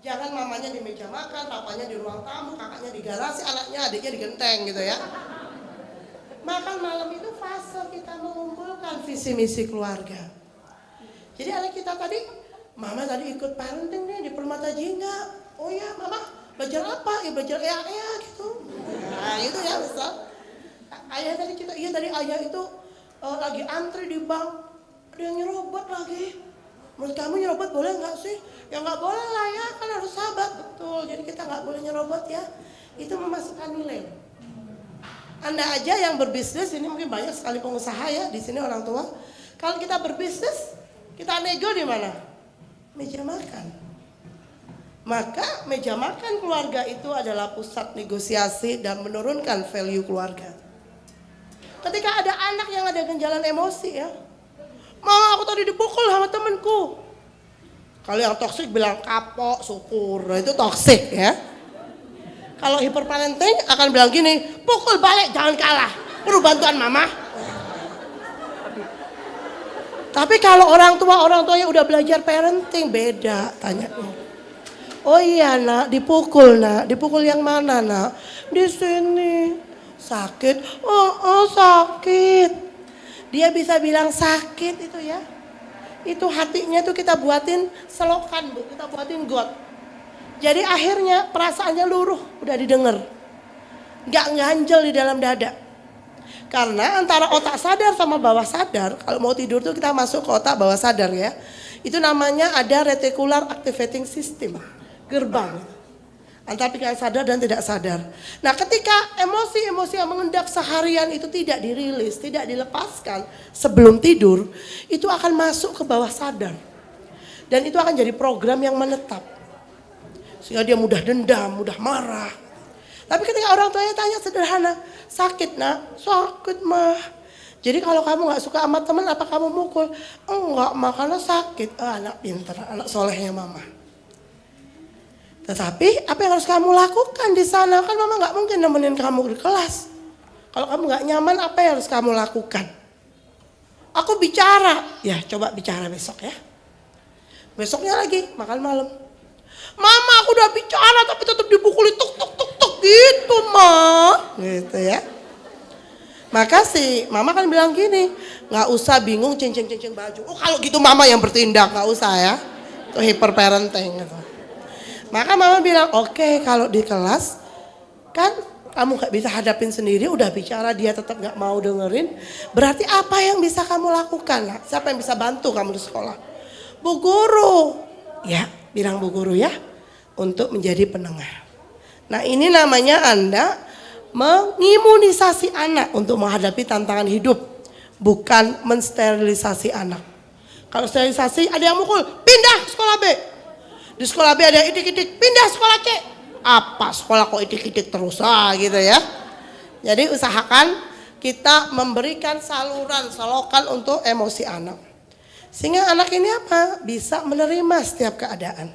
Jangan mamanya di meja makan, papanya di ruang tamu, kakaknya di garasi, anaknya, adiknya di genteng gitu ya. Makan malam itu fase kita mengumpulkan visi misi keluarga. Jadi anak kita tadi, mama tadi ikut parenting nih di Permata Jingga. Oh ya, mama belajar apa? Ya belajar EA gitu. Nah itu ya misal. Ayah tadi kita, iya tadi ayah itu lagi antri di bank. Ada yang nyerobot lagi. Menurut kamu nyerobot boleh nggak sih? Ya nggak boleh lah ya, kan harus sahabat, betul. Jadi kita nggak boleh nyerobot ya. Itu memasukkan nilai. Anda aja yang berbisnis, ini mungkin banyak sekali pengusaha ya di sini orang tua. Kalau kita berbisnis, kita nego di mana? Meja makan. Maka meja makan keluarga itu adalah pusat negosiasi dan menurunkan value keluarga. Ketika ada anak yang ada ganjalan emosi ya, mama aku tadi dipukul sama temenku. Kalau yang toksik bilang kapok, syukur, nah, itu toksik ya. Kalau hiperparenting akan bilang gini, pukul balik jangan kalah, perlu bantuan mama. Tapi kalau orang tuanya udah belajar parenting beda tanyanya. Oh iya nak, dipukul yang mana nak? Di sini. Sakit, oh sakit. Dia bisa bilang sakit itu ya. Itu hatinya tuh kita buatin selokan bu, kita buatin got. Jadi akhirnya perasaannya luruh, udah didengar. Gak nganjel di dalam dada. Karena antara otak sadar sama bawah sadar, kalau mau tidur tuh kita masuk ke otak bawah sadar ya. Itu namanya ada reticular activating system, gerbang. Antara pikiran sadar dan tidak sadar. Nah ketika emosi-emosi yang mengendap seharian itu tidak dirilis, tidak dilepaskan sebelum tidur, itu akan masuk ke bawah sadar. Dan itu akan jadi program yang menetap. Sehingga dia mudah dendam, mudah marah. Tapi ketika orang tuanya tanya sederhana, sakit nak? Sakit mah. Jadi kalau kamu gak suka sama teman, apa kamu mukul? Enggak, makanya sakit. Anak pintar, anak solehnya mama. Tetapi apa yang harus kamu lakukan di sana? Kan mama gak mungkin nemenin kamu di kelas. Kalau kamu gak nyaman, apa yang harus kamu lakukan? Aku bicara. Ya coba bicara besok ya. Besoknya lagi makan malam. Mama aku udah bicara tapi tetap dipukuli tuk gitu ma. Gitu ya. Maka si mama kan bilang gini, gak usah bingung cincin baju. Oh kalau gitu mama yang bertindak, gak usah ya. Itu hyperparenting gitu. Maka mama bilang, oke, kalau di kelas kan kamu gak bisa hadapin sendiri, udah bicara dia tetap gak mau dengerin. Berarti apa yang bisa kamu lakukan? Nah, siapa yang bisa bantu kamu di sekolah? Bu guru. Ya, bilang bu guru ya, untuk menjadi penengah. Nah ini namanya Anda mengimunisasi anak untuk menghadapi tantangan hidup. Bukan mensterilisasi anak. Kalau sterilisasi ada yang mukul, pindah sekolah B. Di sekolah B ada idik-idik, pindah sekolah C. Apa sekolah kok idik-idik terus gitu ya. Jadi usahakan kita memberikan saluran, selokan untuk emosi anak. Sehingga anak ini apa? Bisa menerima setiap keadaan.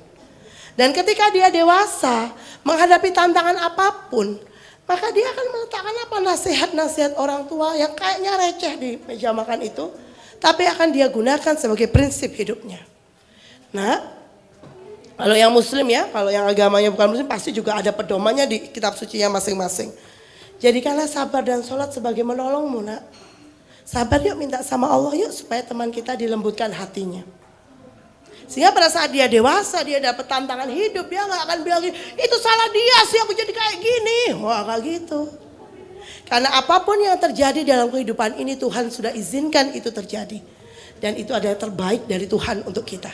Dan ketika dia dewasa, menghadapi tantangan apapun, maka dia akan meletakkan apa? Nasihat-nasihat orang tua yang kayaknya receh di meja makan itu, tapi akan dia gunakan sebagai prinsip hidupnya. Nah, kalau yang muslim ya, kalau yang agamanya bukan muslim pasti juga ada pedomannya di kitab sucinya masing-masing. Jadikanlah sabar dan sholat sebagai menolongmu nak. Sabar yuk minta sama Allah yuk supaya teman kita dilembutkan hatinya. Sehingga pada saat dia dewasa, dia dapat tantangan hidup, dia gak akan bilang itu salah dia sih aku jadi kayak gini. Wah gak gitu. Karena apapun yang terjadi dalam kehidupan ini Tuhan sudah izinkan itu terjadi. Dan itu adalah terbaik dari Tuhan untuk kita.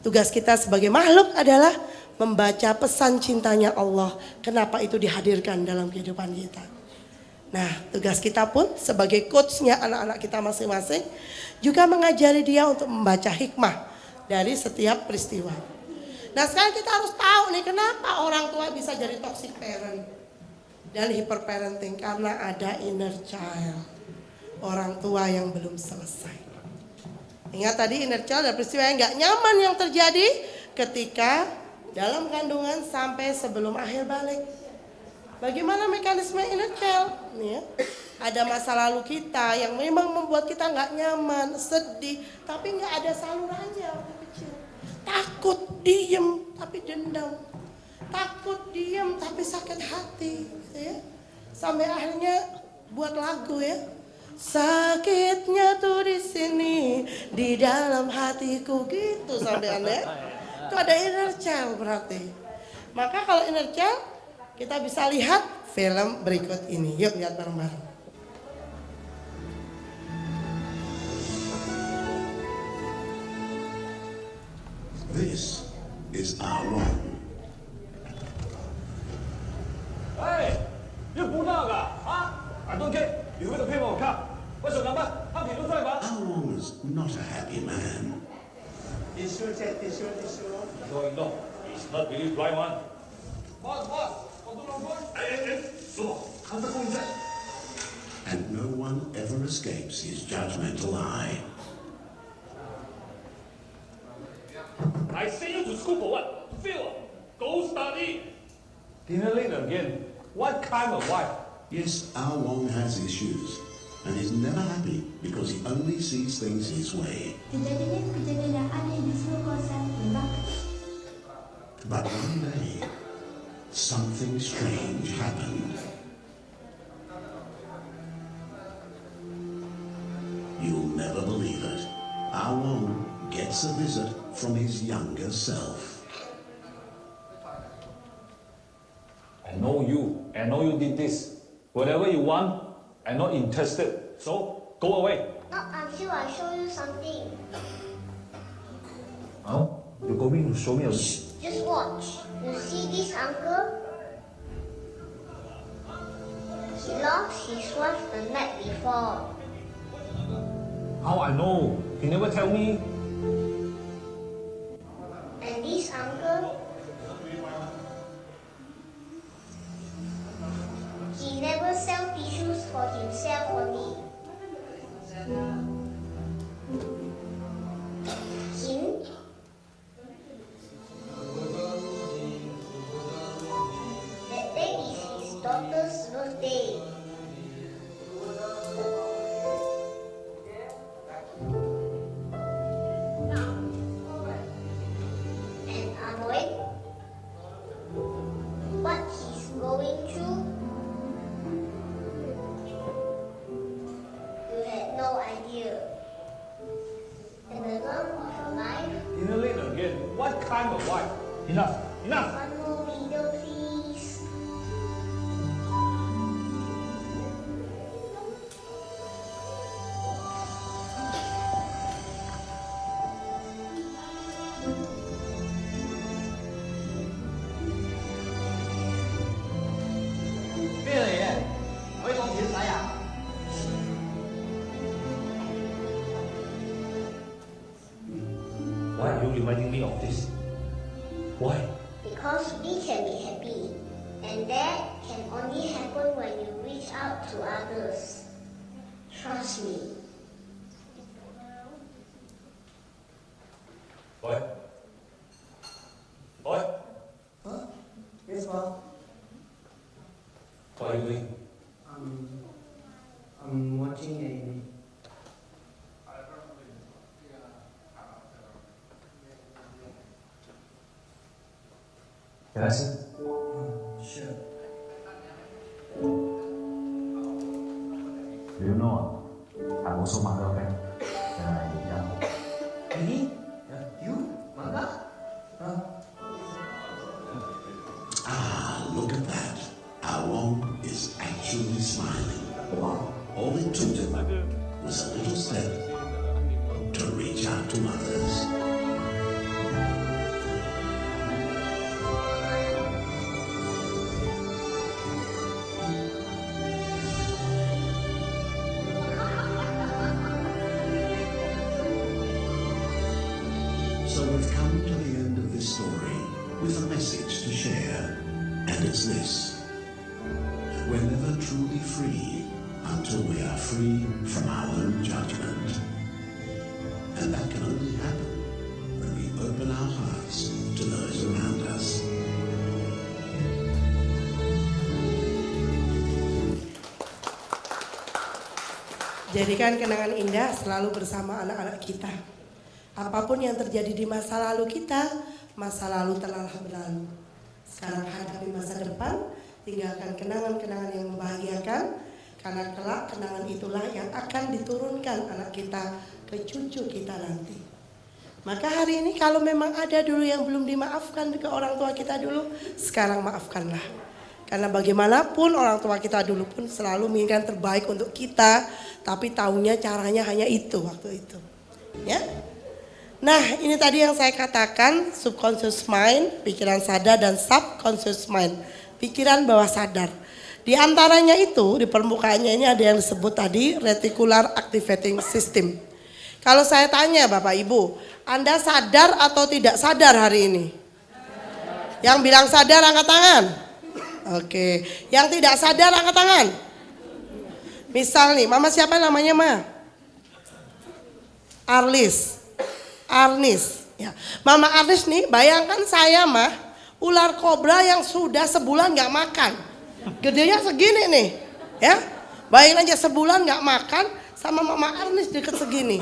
Tugas kita sebagai makhluk adalah membaca pesan cintanya Allah. Kenapa itu dihadirkan dalam kehidupan kita? Nah, tugas kita pun sebagai coachnya anak-anak kita masing-masing juga mengajari dia untuk membaca hikmah dari setiap peristiwa. Nah, sekarang kita harus tahu nih kenapa orang tua bisa jadi toxic parent dan hyperparenting, karena ada inner child, orang tua yang belum selesai. Ingat tadi inner child dan peristiwa yang gak nyaman yang terjadi ketika dalam kandungan sampai sebelum akhir balik. Bagaimana mekanisme inner child? Nih ya, ada masa lalu kita yang memang membuat kita nggak nyaman, sedih, tapi nggak ada salurannya waktu kecil. Takut, diem, tapi dendam. Takut, diem, tapi sakit hati, gitu ya. Sampai akhirnya buat lagu ya. Sakitnya tuh di sini, di dalam hatiku, gitu sampai aneh. Itu ada inner child berarti. Maka kalau inner child, kita bisa lihat film berikut ini. Yuk lihat bareng-bareng. This is our one. Hey, 要补那个啊？I don't care，你会的配帮我看。我手拿吧，他品都在吧。 Our one is not a happy man. No, it's not really blind one. Boss, 我都能说。哎，师傅，看这公仔。 And no one ever escapes his judgmental eye. I send you to school for what? To fail? Go study. Dinner late again. What kind of wife? Yes, our Wong has issues and is never happy because he only sees things his way. Kejadian-kejadian yang aneh di seluruh kosan memang. But one day, something strange happened. You'll never believe it. Our Wong gets a visit from his younger self. I know you. I know you did this. Whatever you want, I'm not interested. So go away. Not until I show you something. Oh, you're going to show me a. Just watch. You see this uncle? He lost his wife the night before. How I know? He never tell me. And this uncle, he never sell tissues for himself only. Hint. That day is his daughter's birthday. And annoyed what he's going through, you had no idea. And the love of your life, Dinner late again. What kind of wife? Enough. Enough. one more video please. Why are you reminding me of this? Why? Because we can be happy, and that can only happen when you reach out to others. Trust me. Boy. Boy. Huh? Yes, Bob. What are you doing? I'm watching a. Can I see? Sure. Do you know? I'm also manga fan. When I'm young. Me? You? Manga? Huh? Ah, look at that. Our Wong is actually smiling. All it took was a little step to reach out to others. So we've come to the end of this story with a message to share, and it's this: we're never truly free until we are free from our own judgment. And that can only happen when we open our hearts to those around us. Jadikan kenangan indah selalu bersama anak-anak kita. Apapun yang terjadi di masa lalu kita, masa lalu telah berlalu. Sekarang hadapi masa depan, tinggalkan kenangan-kenangan yang membahagiakan, karena kelak kenangan itulah yang akan diturunkan anak kita ke cucu kita nanti. Maka hari ini kalau memang ada dulu yang belum dimaafkan ke orang tua kita dulu, sekarang maafkanlah. Karena bagaimanapun orang tua kita dulu pun selalu menginginkan terbaik untuk kita, tapi tahunya caranya hanya itu waktu itu. Ya. Nah, ini tadi yang saya katakan, subconscious mind, pikiran sadar, dan subconscious mind, pikiran bawah sadar. Di antaranya itu, di permukaannya ini ada yang disebut tadi reticular activating system. Kalau saya tanya Bapak Ibu, Anda sadar atau tidak sadar hari ini? Yang bilang sadar angkat tangan. Oke, yang tidak sadar angkat tangan. Misal nih, Mama siapa namanya Ma? Arnis. Ya. Mama Arnis nih, bayangkan saya mah ular kobra yang sudah sebulan nggak makan. Gedenya segini nih, ya. Bayangin aja sebulan nggak makan sama Mama Arnis deket segini.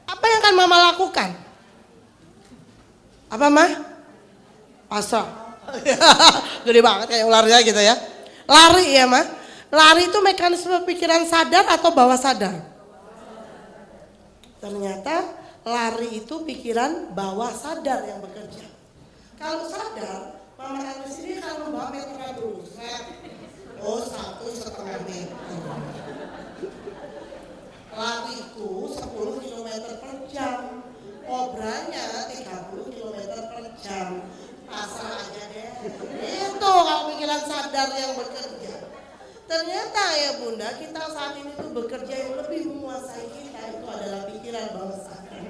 Apa yang akan Mama lakukan? Apa Mah? Pasrah. Gede banget kayak ularnya gitu ya. Lari ya Mah. Lari itu mekanisme pikiran sadar atau bawah sadar? Ternyata lari itu pikiran bawah sadar yang bekerja. Kalau sadar, Mama Arnis ini kalau membawa meternya dulu. Oh 1,5 meter. Lariku 10 km per jam. Kobranya 30 km per jam. Pasrah aja deh. Itu kalau pikiran sadar yang bekerja. Ternyata ya Bunda, kita saat ini tuh bekerja yang lebih menguasai kita itu adalah pikiran bawah sadar.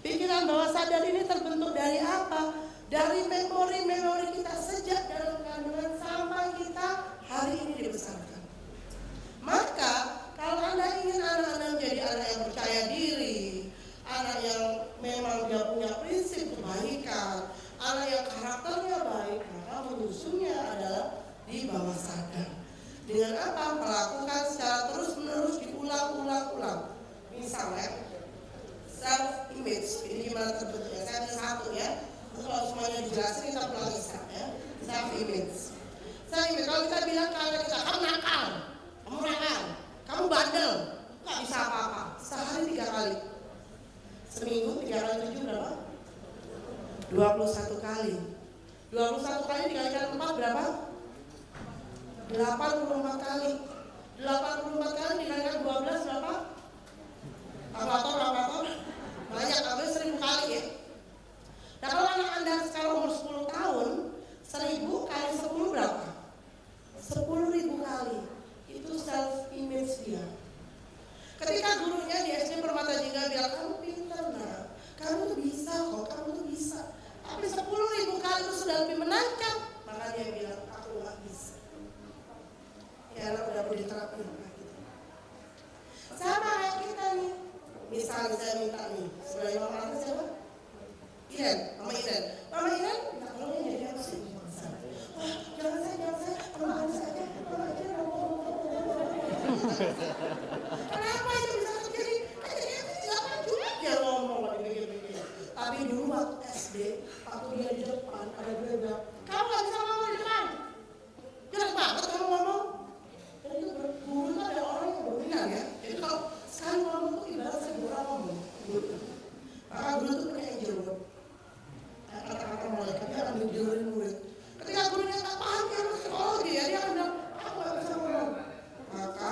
Pikiran bawah sadar ini terbentuk dari apa? Dari memori-memori kita sejak dalam kandungan sampai kita hari ini dibesarkan. Maka kalau Anda ingin anak-anda menjadi anak yang percaya diri, anak yang memang dia punya prinsip kebaikan, anak yang karakternya baik, maka menyusunnya adalah di bawah sadar. Dengan apa? Melakukan secara terus-menerus diulang-ulang-ulang. Misalnya self image, ini gimana terbentuknya? Saya ada satu ya. Kalau semuanya dijelasin kita pulang bisa ya. Self image. Self image. Kalau kita bilang ke anak kita, kamu nakal, kamu bandel, nggak bisa apa-apa. Sehari 3 kali. Seminggu 3 kali 7 berapa? 21 kali. 21 kali dikalikan 4 berapa? 84 kali. 84 kali dikalikan 12 berapa? Kalkulator. Banyak, hampir 1000 kali ya. Nah kalau anak Anda sekarang umur 10 tahun, 1000 kali 10 berapa? 10.000 kali. Itu self image dia. Ketika gurunya di SD Permata Jingga bilang, kamu pintar nak, kamu tuh bisa kok, kamu tuh bisa. Tapi 10.000 kali itu sudah lebih menancap, maka dia bilang, aku gak bisa. Ya udah boleh diterapin. Sama kayak kita nih. Misalnya saya minta nih, sebagai Mama Arnis siapa? Mama Iren. Mama Iren, minta tolong jadi apa sih? Wah, jangan saya, Mama Arnis aja, Mama aja. Kenapa itu bisa terjadi? Kayaknya tidak juga dia ngomong dipikir-pikir. Tapi dulu waktu SD, waktu dia di depan, ada gue bilang, kamu gak bisa ngomong di depan. Jelas banget kamu ngomong. Dan itu guru itu ada orang yang berminat ya. Jadi kalau sekali ngomong itu ibarat segera ngomong. Maka guru itu punya jerut. Kata-kata malaikat dia akan menjerurin murid. Ketika gurunya tak paham dia psikologi ya, dia akan bilang, aku gak bisa ngomong. Maka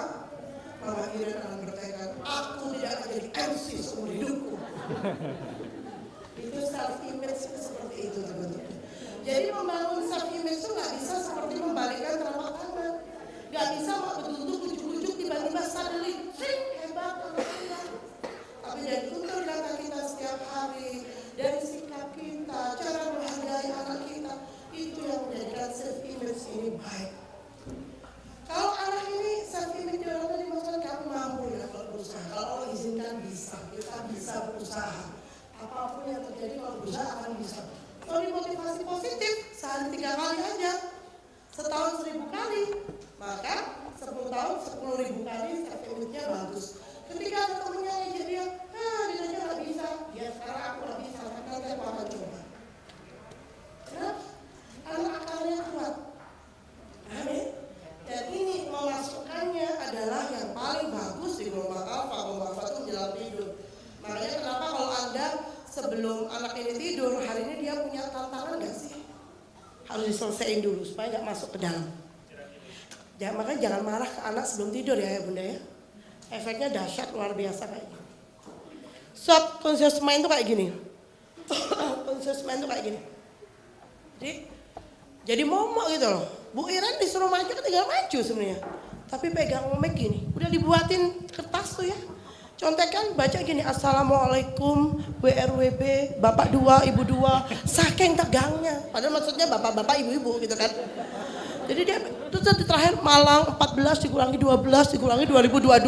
Mama Iren akan bertekad, aku tidak akan jadi MC seumur hidupku. Itu self image seperti itu terbentuknya. Jadi membangun self image itu nggak bisa seperti membalikkan telapak tangan, nggak bisa betul-betul ujuk-ujuk tiba-tiba suddenly hebat. Tapi dari tutur kata kita setiap hari, dari akan bisa, kita bisa berusaha. Apapun yang terjadi kalau berusaha akan bisa. Story motivasi positif, sehari 3 kali aja, setahun 1000 kali, maka 10 tahun 10.000 kali self-image-nya bagus. Ketika ada temennya ngejek dia, ditanya nggak bisa, ya sekarang aku nggak bisa, nanti aku akan coba. Kenapa? Karena akalnya kuat. Amin. Dan ini memasukkannya adalah yang paling bagus di gelombang alfa. Gelombang alfa itu menjelang tidur. Makanya kenapa kalau Anda sebelum anak ini tidur, hari ini dia punya tantangan nggak sih? Harus diselesaikan dulu supaya nggak masuk ke dalam. Makanya jangan marah ke anak sebelum tidur ya bunda ya. Efeknya dahsyat luar biasa kayak gini. Subconscious mind itu kayak gini. Conscious mind itu kayak gini. Jadi momok gitu loh. Bu Iren disuruh maju kan tinggal maju sebenarnya. Tapi pegang mic gini. Udah dibuatin kertas tuh ya. Contekan baca gini, Assalamualaikum WRWB, Bapak 2, Ibu 2. Saking tegangnya. Padahal maksudnya bapak-bapak, ibu-ibu gitu kan. Jadi dia terus di terakhir Malang 14 dikurangi 12 dikurangi 2022.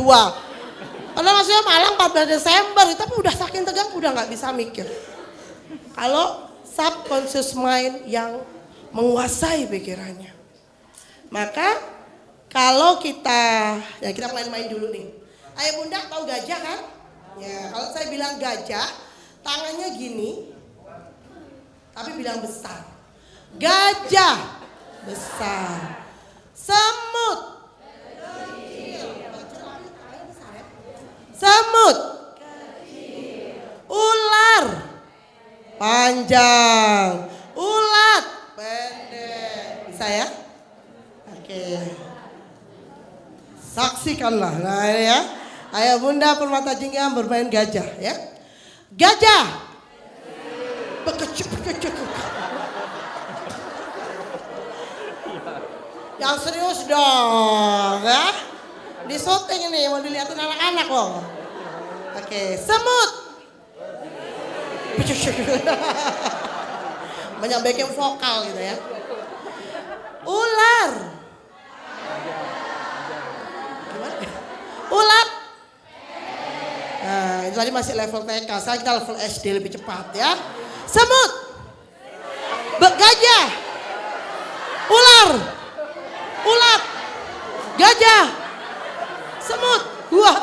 Padahal maksudnya Malang 14 Desember, tapi udah saking tegang udah nggak bisa mikir. Kalau subconscious mind yang menguasai pikirannya. Maka kalau kita main-main dulu nih. Ayah bunda tahu gajah kan? Ya, kalau saya bilang gajah, tangannya gini, tapi bilang besar. Gajah besar. Semut. Semut. Ular. Panjang. Ulat. Pendek. Bisa ya? Oke. Saksikanlah. Nah ini ya. Ayah bunda Permata Jingga bermain gajah ya. Gajah. Bekecuk. Yang serius dong ya. Di syuting ini mau dilihatin anak-anak loh. Oke, semut. Banyak backing vokal gitu ya. Ular. Gimana? Ulat. Nah, itu tadi masih level TK, sekarang kita level SD lebih cepat ya. Semut. Gajah. Ular. Ulat. Gajah. Semut. Wah.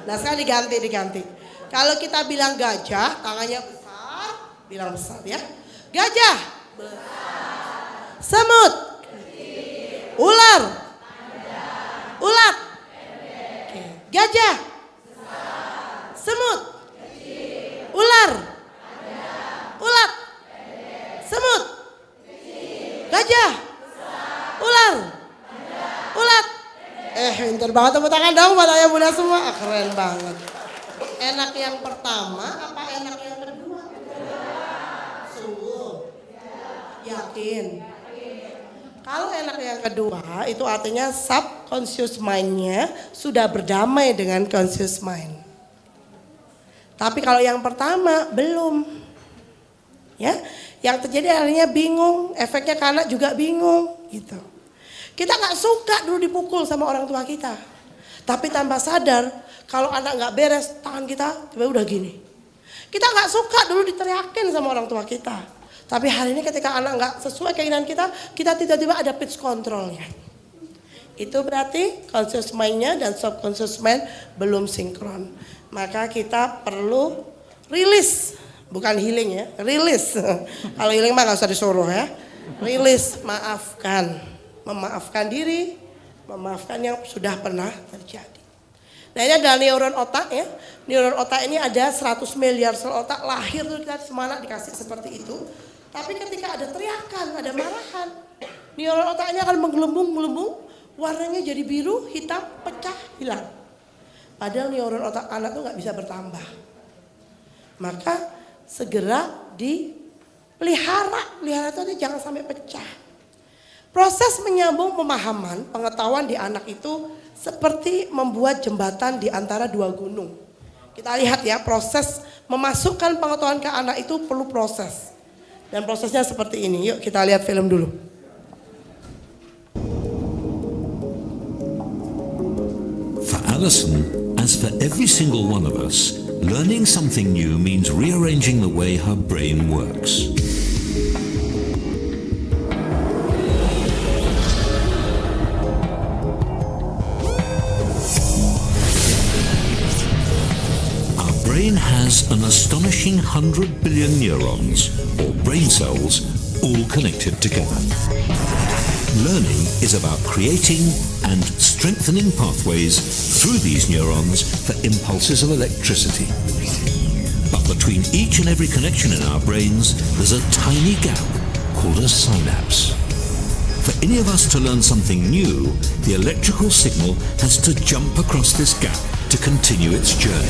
Nah sekarang diganti. Kalau kita bilang gajah, tangannya besar, bilang besar ya. Gajah. Semut. Ular. Ulat. Gajah. Semut. Ular. Ulat. Semut. Gajah. Ular. Ulat. Pintar banget, tepuk tangan dong buat ayah bunda semua. Keren banget. Enak yang pertama apa enak yang kedua? Sungguh. Yakin. Kalau enak yang kedua itu artinya subconscious mind-nya sudah berdamai dengan conscious mind. Tapi kalau yang pertama belum. Ya, yang terjadi akhirnya bingung, efeknya ke anak juga bingung gitu. Kita nggak suka dulu dipukul sama orang tua kita. Tapi tanpa sadar kalau anak nggak beres tangan kita tiba udah gini. Kita nggak suka dulu diteriakin sama orang tua kita. Tapi hari ini ketika anak nggak sesuai keinginan kita tiba-tiba ada pitch controlnya. Itu berarti conscious mind-nya dan subconscious mind belum sinkron. Maka kita perlu rilis, bukan healing ya, rilis. Kalau healing mah nggak usah disuruh ya. Rilis, maafkan, memaafkan diri, memaafkan yang sudah pernah terjadi. Nah ini adalah neuron otak ya. Neuron otak ini ada 100 miliar sel otak, lahir tuh kita semana dikasih seperti itu. Tapi ketika ada teriakan, ada marahan, neuron otak ini akan menggelembung, warnanya jadi biru, hitam, pecah, hilang. Padahal neuron otak anak tuh nggak bisa bertambah. Maka segera dipelihara itu jangan sampai pecah. Proses menyambung pemahaman, pengetahuan di anak itu seperti membuat jembatan di antara dua gunung. Kita lihat ya, proses memasukkan pengetahuan ke anak itu perlu proses. Dan prosesnya seperti ini. Yuk kita lihat film dulu. For Alison, As for every single one of us, learning something new means rearranging the way her brain works. Our brain has an astonishing 100 billion neurons, or brain cells, all connected together. Learning is about creating and strengthening pathways through these neurons for impulses of electricity. But between each and every connection in our brains, there's a tiny gap called a synapse. For any of us to learn something new, the electrical signal has to jump across this gap to continue its journey.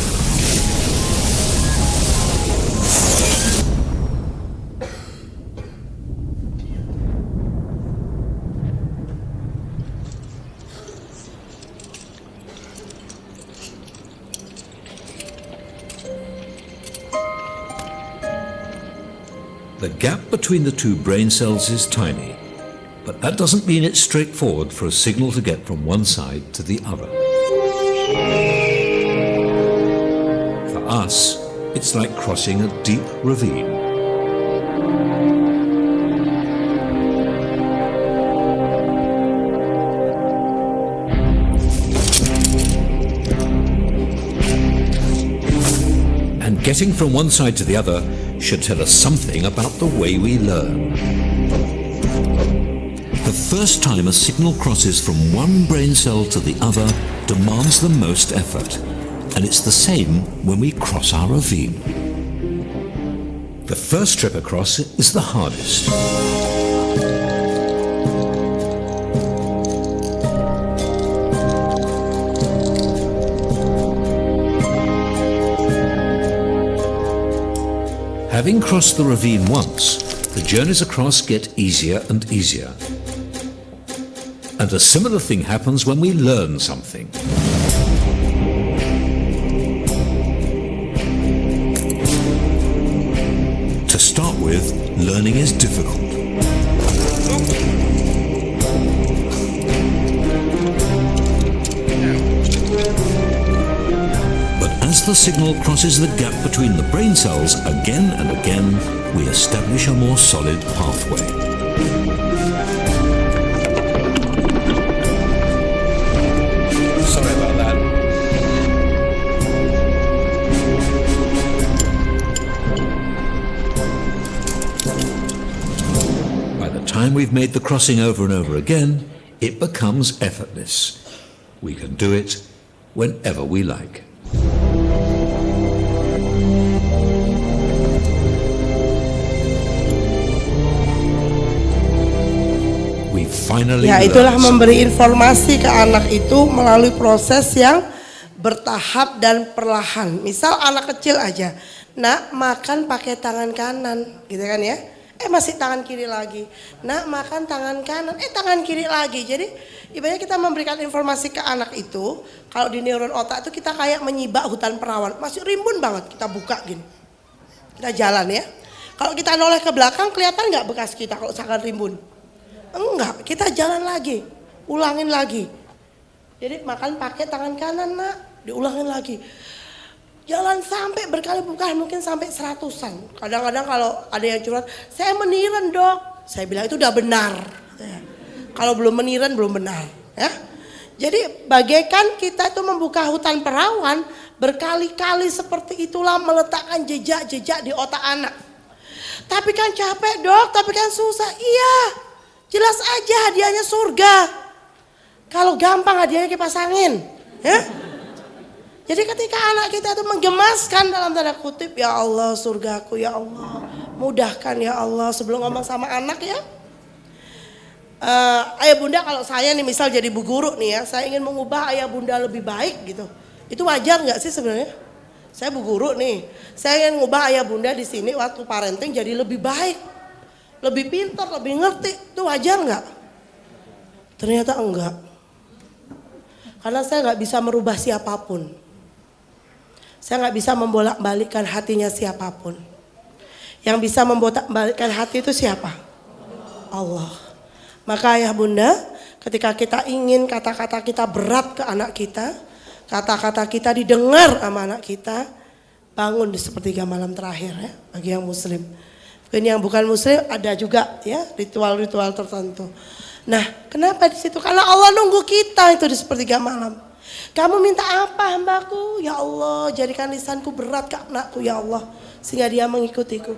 The gap between the two brain cells is tiny, but that doesn't mean it's straightforward for a signal to get from one side to the other. For us, it's like crossing a deep ravine. And getting from one side to the other should tell us something about the way we learn. The first time a signal crosses from one brain cell to the other demands the most effort, and it's the same when we cross our ravine. The first trip across is the hardest. Having crossed the ravine once, the journeys across get easier and easier. And a similar thing happens when we learn something. To start with, learning is difficult. As the signal crosses the gap between the brain cells again and again, we establish a more solid pathway. Sorry about that. By the time we've made the crossing over and over again, it becomes effortless. We can do it whenever we like. Ya, itulah memberi informasi ke anak itu melalui proses yang bertahap dan perlahan. Misal anak kecil aja, nak makan pakai tangan kanan, gitu kan ya? Masih tangan kiri lagi. Nak makan tangan kanan, tangan kiri lagi. Jadi ibaratnya kita memberikan informasi ke anak itu, kalau di neuron otak itu kita kayak menyibak hutan perawan, masih rimbun banget, kita buka gini. Kita jalan ya. Kalau kita noleh ke belakang kelihatan nggak bekas kita kalau sangat rimbun? Enggak, kita jalan lagi, ulangin lagi. Jadi makan pakai tangan kanan nak, diulangin lagi. Jalan sampai berkali bukan mungkin sampai 100-an. Kadang-kadang kalau ada yang curhat, saya meniran dok. Saya bilang itu udah benar. Kalau belum meniran belum benar. Ya. Jadi bagaikan kita itu membuka hutan perawan, berkali-kali seperti itulah meletakkan jejak-jejak di otak anak. Tapi kan capek dok, tapi kan susah. Iya. Jelas aja hadiahnya surga. Kalau gampang hadiahnya kipas angin, ya. Jadi ketika anak kita itu menggemaskan dalam tanda kutip, ya Allah surgaku, ya Allah mudahkan ya Allah. Sebelum ngomong sama anak ya, ayah bunda kalau saya nih misal jadi bu guru nih ya, saya ingin mengubah ayah bunda lebih baik gitu. Itu wajar nggak sih sebenarnya? Saya bu guru nih, saya ingin mengubah ayah bunda di sini waktu parenting jadi lebih baik. Lebih pintar, lebih ngerti, itu wajar nggak? Ternyata enggak. Karena saya nggak bisa merubah siapapun. Saya nggak bisa membolak-balikkan hatinya siapapun. Yang bisa membolak-balikkan hati itu siapa? Allah. Maka ayah bunda, ketika kita ingin kata-kata kita berat ke anak kita, kata-kata kita didengar sama anak kita, bangun di sepertiga malam terakhir ya, bagi yang muslim. Mungkin yang bukan muslim ada juga ya ritual-ritual tertentu. Nah, kenapa di situ? Karena Allah nunggu kita itu di sepertiga malam. Kamu minta apa hambaku? Ya Allah, jadikan lisanku berat ke anakku ya Allah, sehingga dia mengikutiku.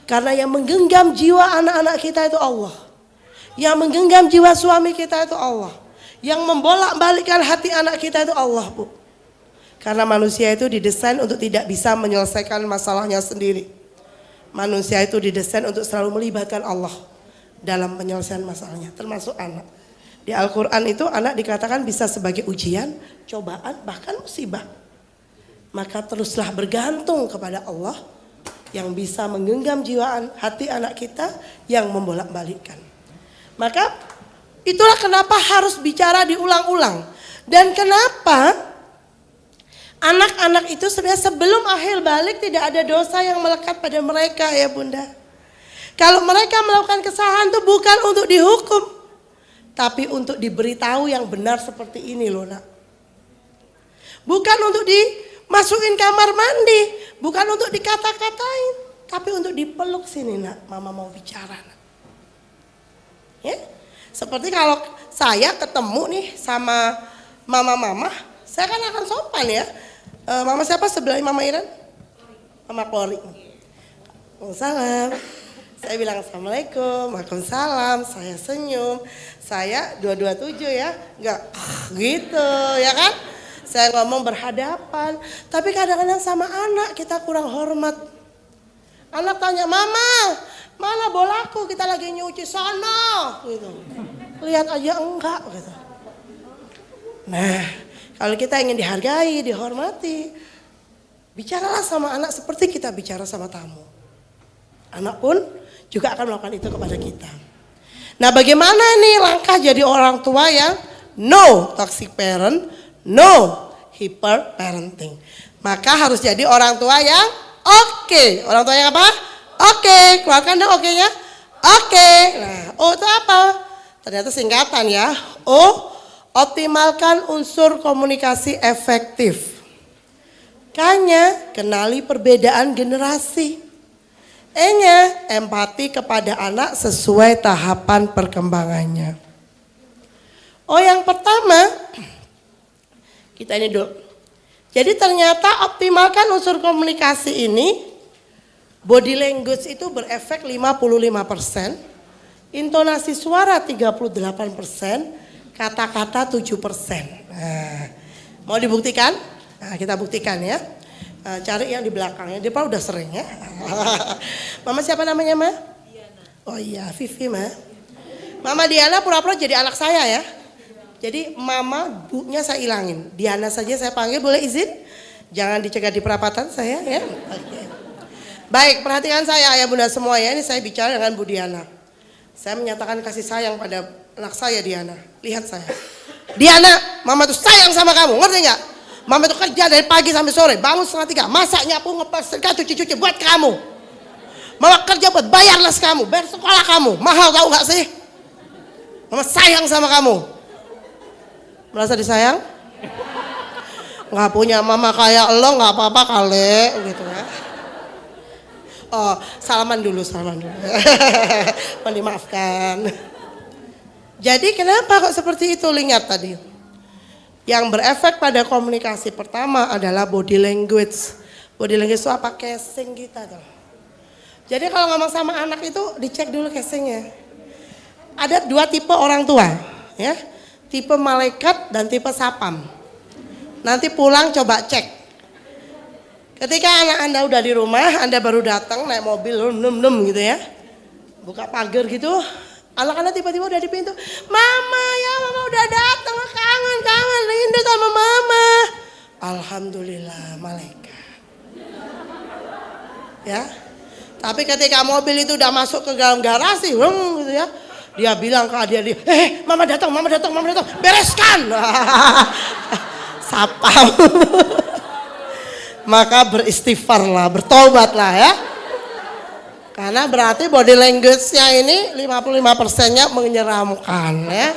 Karena yang menggenggam jiwa anak-anak kita itu Allah. Yang menggenggam jiwa suami kita itu Allah. Yang membolak-balikkan hati anak kita itu Allah, Bu. Karena manusia itu didesain untuk tidak bisa menyelesaikan masalahnya sendiri. Manusia itu didesain untuk selalu melibatkan Allah dalam penyelesaian masalahnya, termasuk anak. Di Al-Quran itu anak dikatakan bisa sebagai ujian, cobaan, bahkan musibah. Maka teruslah bergantung kepada Allah yang bisa menggenggam jiwa hati anak kita, yang membolak-balikkan. Maka itulah kenapa harus bicara diulang-ulang. Dan kenapa anak-anak itu sebenarnya sebelum akhir balik tidak ada dosa yang melekat pada mereka ya Bunda. Kalau mereka melakukan kesalahan itu bukan untuk dihukum, tapi untuk diberitahu yang benar seperti ini loh nak. Bukan untuk dimasukin kamar mandi, bukan untuk dikata-katain, tapi untuk dipeluk sini nak, mama mau bicara nak. Ya, seperti kalau saya ketemu nih sama mama-mama, saya kan akan sopan ya. Mama siapa sebelah Mama Iren? Mama Klori. Waalaikumsalam. Saya bilang assalamualaikum, waalaikumsalam. Saya senyum. Saya 227 ya, enggak gitu ya kan? Saya ngomong berhadapan. Tapi kadang-kadang sama anak kita kurang hormat. Anak tanya, mama, mana bolaku? Kita lagi nyuci sana, gitu. Lihat aja enggak, gitu. Nah, kalau kita ingin dihargai, dihormati, bicaralah sama anak seperti kita bicara sama tamu. Anak pun juga akan melakukan itu kepada kita. Nah, bagaimana nih langkah jadi orang tua yang no toxic parent, no hyper parenting? Maka harus jadi orang tua yang oke. Orang tua yang apa? Oke. Keluarkan dong oke-nya. Oke. Nah, O itu apa? Ternyata singkatan ya. O, optimalkan unsur komunikasi efektif. K-nya, kenali perbedaan generasi. E-nya, empati kepada anak sesuai tahapan perkembangannya. O yang pertama, kita ini dulu. Jadi ternyata optimalkan unsur komunikasi ini, body language itu berefek 55%, intonasi suara 38%, kata-kata 7%. Nah, mau dibuktikan? Nah, kita buktikan ya. Nah, cari yang di belakangnya, dia udah sering ya. Mama siapa namanya Ma? Diana. Oh iya, Vivi Ma. Mama Diana pura-pura jadi anak saya ya. Jadi mama, bu-nya saya ilangin. Diana saja saya panggil, boleh izin? Jangan dicegat di perapatan saya ya. Oke. Baik, perhatikan saya ayah bunda semua ya. Ini saya bicara dengan Bu Diana. Saya menyatakan kasih sayang pada anak saya Diana. Lihat saya. Diana, mama tuh sayang sama kamu, ngerti nggak? Mama tuh kerja dari pagi sampai sore, bangun 2:30, masak, nyapu, ngepel, setrika, cuci-cuci buat kamu. Mama kerja buat bayar les kamu, bayar sekolah kamu. Mahal tahu nggak sih? Mama sayang sama kamu. Merasa disayang? Nggak punya mama kayak lo nggak apa-apa kali gitu ya. Oh, salaman dulu. Mohon dimaafkan. Jadi kenapa kok seperti itu? Lihat tadi. Yang berefek pada komunikasi pertama adalah body language. Body language itu apa? Casing kita tuh. Jadi kalau ngomong sama anak itu dicek dulu casingnya. Ada 2 tipe orang tua ya. Tipe malaikat dan tipe sapam. Nanti pulang coba cek. Ketika anak Anda udah di rumah, Anda baru datang naik mobil, gitu ya. Buka pagar gitu, anak-anak tiba-tiba udah di pintu. Mama udah datang, kangen, rindu sama mama. Alhamdulillah, malaikat. Ya. Tapi ketika mobil itu udah masuk ke dalam garasi, gitu ya. Dia bilang ke adik dia, mama datang, bereskan. Sapam. Maka beristighfarlah, bertobatlah ya. Karena berarti body language-nya ini 55%-nya menyeramkan ya.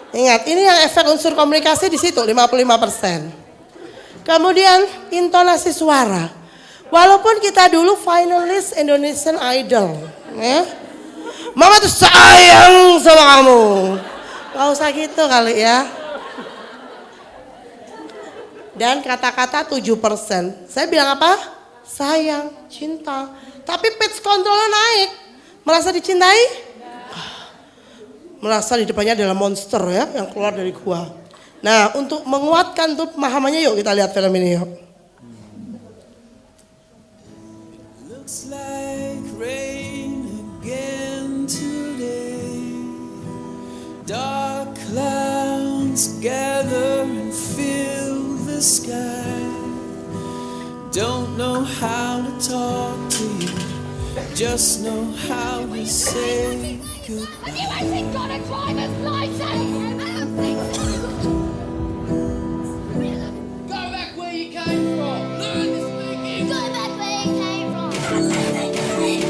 Ingat, ini yang efek unsur komunikasi di situ 55%. Kemudian intonasi suara. Walaupun kita dulu finalis Indonesian Idol, ya. Mama tuh sayang sama kamu. Gak usah gitu kali ya. Dan kata-kata 7%. Saya bilang apa? Sayang, cinta. Tapi pitch kontrolnya naik. Merasa dicintai? Merasa di depannya adalah monster ya yang keluar dari gua. Nah, untuk menguatkan tuh pemahamannya yuk kita lihat film ini yuk. Looks like rain again today. Dark clouds gather and fill the sky. Don't know how to talk to you, just know how to say goodbye. Have you actually got a driver's license? Go back where you came from. Learn to speak English. Go back where you came from. Is that what you think?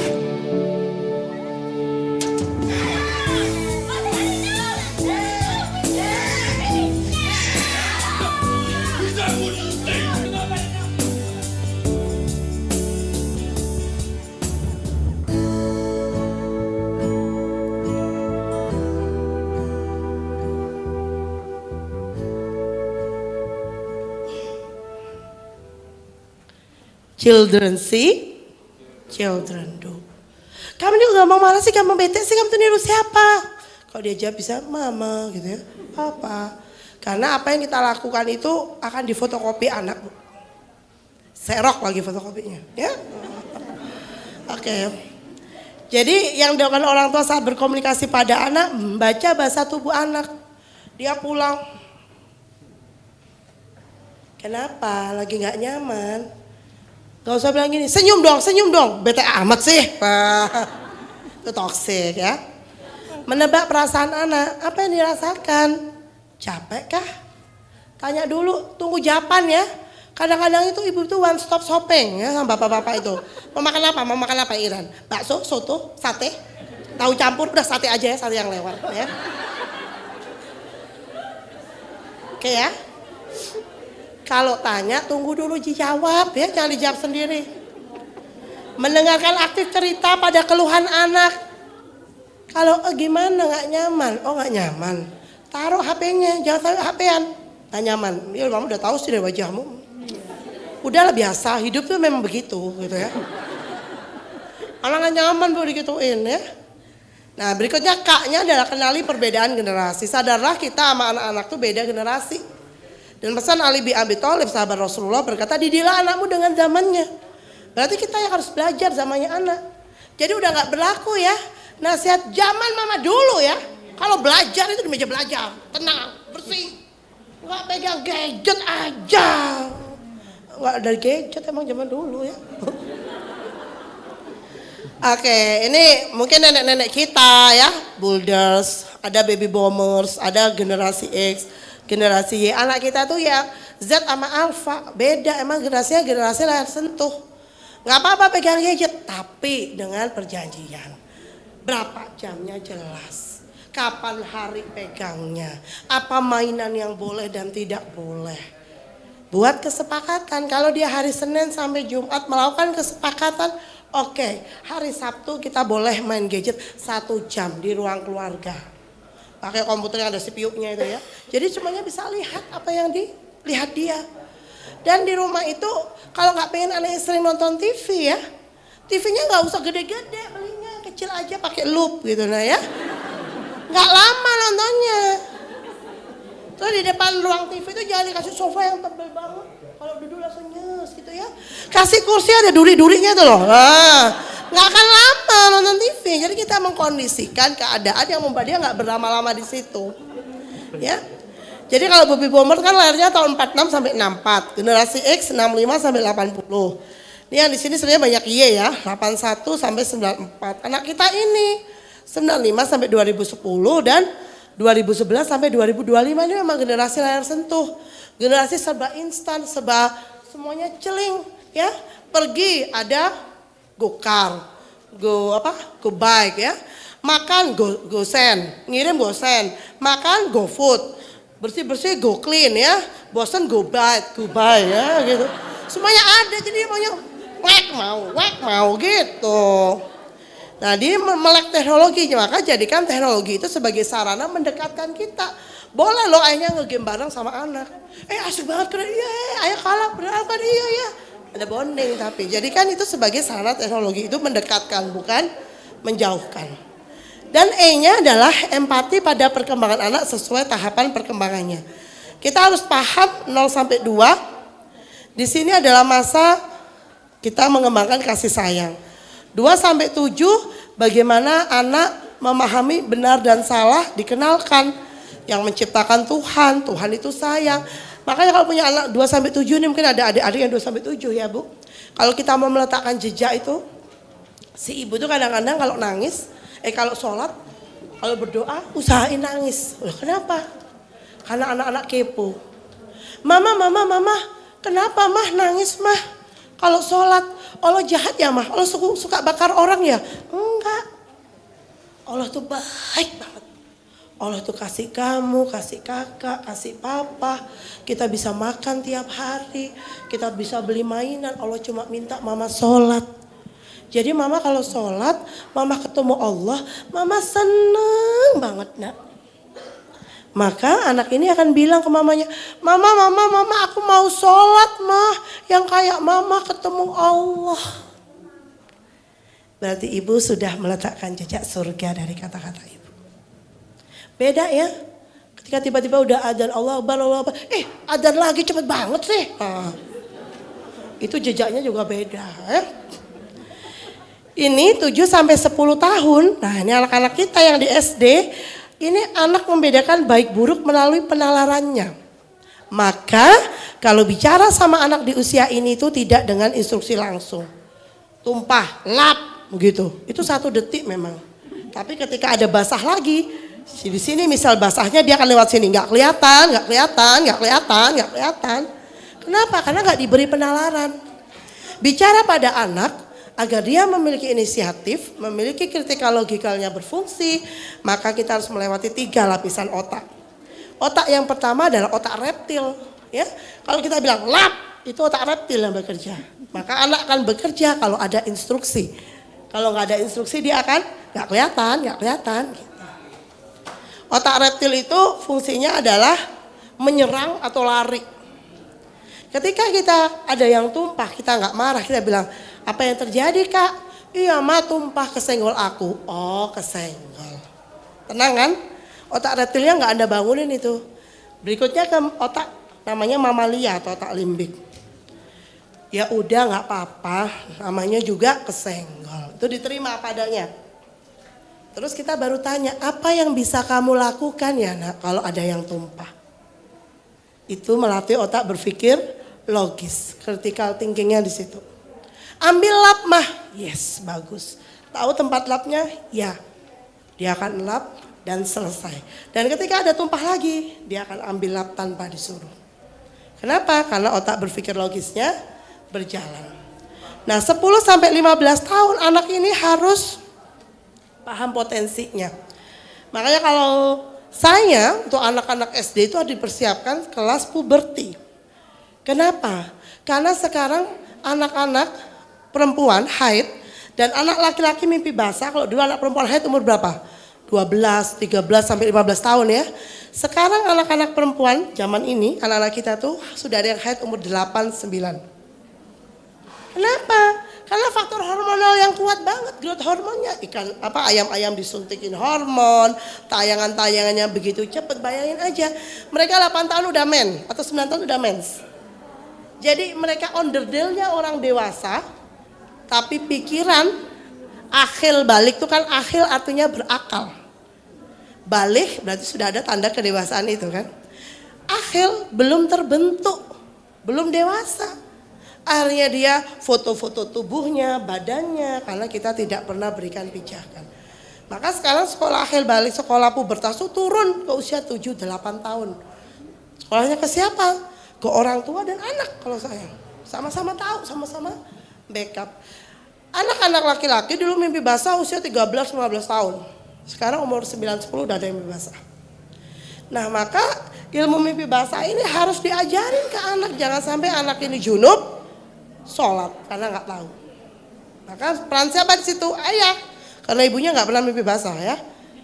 Children see, children do. Kamu ini gampang marah sih, gampang bete sih, kamu tuh niru siapa? Kalau dia jawab bisa mama gitu ya, papa. Karena apa yang kita lakukan itu akan difotokopi anak. Serok lagi fotokopinya, ya. Oke. Jadi yang dilakukan orang tua saat berkomunikasi pada anak, baca bahasa tubuh anak. Dia pulang. Kenapa? Lagi nggak nyaman. Gak usah bilang gini, senyum dong, bete amat sih. Itu toksik ya. Menebak perasaan anak, apa yang dirasakan? Capek kah? Tanya dulu, tunggu jawaban ya. Kadang-kadang itu ibu itu one stop shopping ya sama bapak-bapak itu. Mau makan apa Iran? Bakso, soto, sate, tahu campur, udah sate aja ya, sate yang lewat ya. Oke ya. Kalau tanya tunggu dulu dijawab ya, jangan dijawab sendiri. Mendengarkan aktif cerita pada keluhan anak. Kalau gimana nggak nyaman? Oh nggak nyaman. Taruh HP-nya, jangan sampai HP-an. Nggak nyaman. Ya kamu udah tahu sih dari wajahmu. Udahlah biasa, hidup tuh memang begitu gitu ya. Anak nggak nyaman baru digituin ya. Nah berikutnya kaknya adalah kenali perbedaan generasi. Sadarlah kita sama anak-anak tuh beda generasi. Dan pesan Ali bin Abi Thalib sahabat Rasulullah berkata, didilah anakmu dengan zamannya. Berarti kita yang harus belajar zamannya anak. Jadi udah nggak berlaku ya nasihat zaman mama dulu ya. Kalau belajar itu di meja belajar, tenang, bersih, nggak pegang gadget aja. Nggak ada gadget emang zaman dulu ya. Oke, ini mungkin nenek-nenek kita ya, Builders, ada baby boomers, ada generasi X. Generasi Y, anak kita tuh ya Z sama Alpha, beda emang generasinya generasi layar sentuh. Gak apa-apa pegang gadget, tapi dengan perjanjian. Berapa jamnya jelas, kapan hari pegangnya, apa mainan yang boleh dan tidak boleh. Buat kesepakatan, kalau dia hari Senin sampai Jumat melakukan kesepakatan, oke, hari Sabtu kita boleh main gadget 1 jam di ruang keluarga. Pakai komputer yang ada CPU-nya itu ya. Jadi semuanya bisa lihat apa yang dilihat dia. Dan di rumah itu kalau nggak pengen anaknya sering nonton TV ya, TV-nya nggak usah gede-gede, belinya kecil aja pakai loop gitu nah ya. Nggak lama nontonnya. Terus di depan ruang TV itu jangan dikasih sofa yang tebal banget. Kalau duduk langsung nyes gitu ya. Kasih kursi ada duri-durinya tuh loh. Nah, nggak akan lama nonton TV. Jadi kita mengkondisikan keadaan yang membuat dia nggak berlama-lama di situ. Ya. Jadi kalau baby boomer kan lahirnya tahun 46 sampai 64. Generasi X 65 sampai 80. Ini yang di sini sebenarnya banyak Y ya. 81 sampai 94. Anak kita ini 95 sampai 2010 dan 2011 sampai 2025 ini memang generasi layar sentuh. Generasi serba instan, serba semuanya celing ya. Pergi ada go car, go bike ya. Makan gosen, ngirim gosen, makan GoFood, bersih-bersih go clean ya, bosan go buy ya gitu. Semuanya ada, jadi maunya wek mau gitu. Nah dia melek teknologinya, maka jadikan teknologi itu sebagai sarana mendekatkan kita. Boleh loh ayahnya ngegame bareng sama anak. Asik banget keren, iya ayah kalah berapa iya ya. Ada bonding tapi jadikan itu sebagai sarana teknologi itu mendekatkan bukan menjauhkan. Dan E-nya adalah empati pada perkembangan anak sesuai tahapan perkembangannya. Kita harus paham 0 sampai 2. Di sini adalah masa kita mengembangkan kasih sayang. 2 sampai 7 bagaimana anak memahami benar dan salah dikenalkan. Yang menciptakan Tuhan, Tuhan itu sayang. Makanya kalau punya anak 2 sampai 7 ini mungkin ada adik-adik yang 2 sampai 7 ya Bu. Kalau kita mau meletakkan jejak itu, si ibu tuh kadang-kadang kalau nangis, kalau sholat, kalau berdoa, usahain nangis. Kenapa? Karena anak-anak kepo. Mama, kenapa mah nangis mah? Kalau sholat, Allah jahat ya mah? Allah suka bakar orang ya? Enggak. Allah tuh baik banget. Allah tuh kasih kamu, kasih kakak, kasih papa. Kita bisa makan tiap hari. Kita bisa beli mainan. Allah cuma minta mama sholat. Jadi mama kalau sholat, mama ketemu Allah, mama seneng banget nak. Maka anak ini akan bilang ke mamanya, mama aku mau sholat mah, yang kayak mama ketemu Allah. Berarti ibu sudah meletakkan jejak surga dari kata-kata ibu. Beda ya, ketika tiba-tiba udah adzan Allah Akbar, adzan lagi cepet banget sih. Itu jejaknya juga beda ya. Ini 7 sampai 10 tahun. Nah, ini anak-anak kita yang di SD, ini anak membedakan baik buruk melalui penalarannya. Maka kalau bicara sama anak di usia ini itu tidak dengan instruksi langsung. Tumpah, lap, begitu. Itu 1 detik memang. Tapi ketika ada basah lagi, di sini misal basahnya dia akan lewat sini, nggak kelihatan. Kenapa? Karena nggak diberi penalaran. Bicara pada anak, agar dia memiliki inisiatif, memiliki kritikal logikalnya berfungsi, maka kita harus melewati 3 lapisan otak. Otak yang pertama adalah otak reptil. Ya, kalau kita bilang lap, itu otak reptil yang bekerja. Maka anak akan bekerja kalau ada instruksi. Kalau nggak ada instruksi dia akan nggak kelihatan. Gitu. Otak reptil itu fungsinya adalah menyerang atau lari. Ketika kita ada yang tumpah, kita nggak marah, kita bilang, apa yang terjadi kak? Iya ma tumpah kesenggol aku. Oh kesenggol. Tenang kan? Otak reptilnya nggak Anda bangunin itu. Berikutnya ke otak namanya mamalia atau otak limbik. Ya udah nggak apa-apa, namanya juga kesenggol. Itu diterima apa adanya. Terus kita baru tanya, apa yang bisa kamu lakukan ya nak kalau ada yang tumpah? Itu melatih otak berpikir logis, critical thinkingnya di situ. Ambil lap mah, yes bagus. Tahu tempat lapnya? Ya, dia akan lap dan selesai. Dan ketika ada tumpah lagi, dia akan ambil lap tanpa disuruh. Kenapa? Karena otak berpikir logisnya berjalan. Nah 10 sampai 15 tahun anak ini harus paham potensinya. Makanya kalau saya untuk anak-anak SD itu harus dipersiapkan kelas puberti. Kenapa? Karena sekarang anak-anak perempuan haid dan anak laki-laki mimpi basah. Kalau dulu anak perempuan haid umur berapa? 12, 13 sampai 15 tahun ya. Sekarang anak-anak perempuan zaman ini, anak-anak kita tuh sudah ada yang haid umur 8, 9. Kenapa? Karena faktor hormonal yang kuat banget, growth hormonnya. Ayam-ayam disuntikin hormon, tayangan-tayangannya begitu cepat, bayangin aja. Mereka 8 tahun udah men atau 9 tahun udah mens. Jadi mereka onderdilnya orang dewasa, tapi pikiran akhil balik itu kan akhil artinya berakal. Balik berarti sudah ada tanda kedewasaan itu kan. Akhil belum terbentuk, belum dewasa. Akhirnya dia foto-foto tubuhnya, badannya, karena kita tidak pernah berikan pijakan. Maka sekarang sekolah akhil balik, sekolah pubertas itu turun ke usia 7-8 tahun. Sekolahnya ke siapa? Ke orang tua dan anak kalau saya. Sama-sama tahu, sama-sama backup. Anak-anak laki-laki dulu mimpi basah usia 13-15 tahun. Sekarang umur 9-10 udah ada yang mimpi basah. Nah maka ilmu mimpi basah ini harus diajarin ke anak. Jangan sampai anak ini junub sholat karena nggak tahu. Maka peran siapa di situ? Ayah. Karena ibunya nggak pernah mimpi basah ya.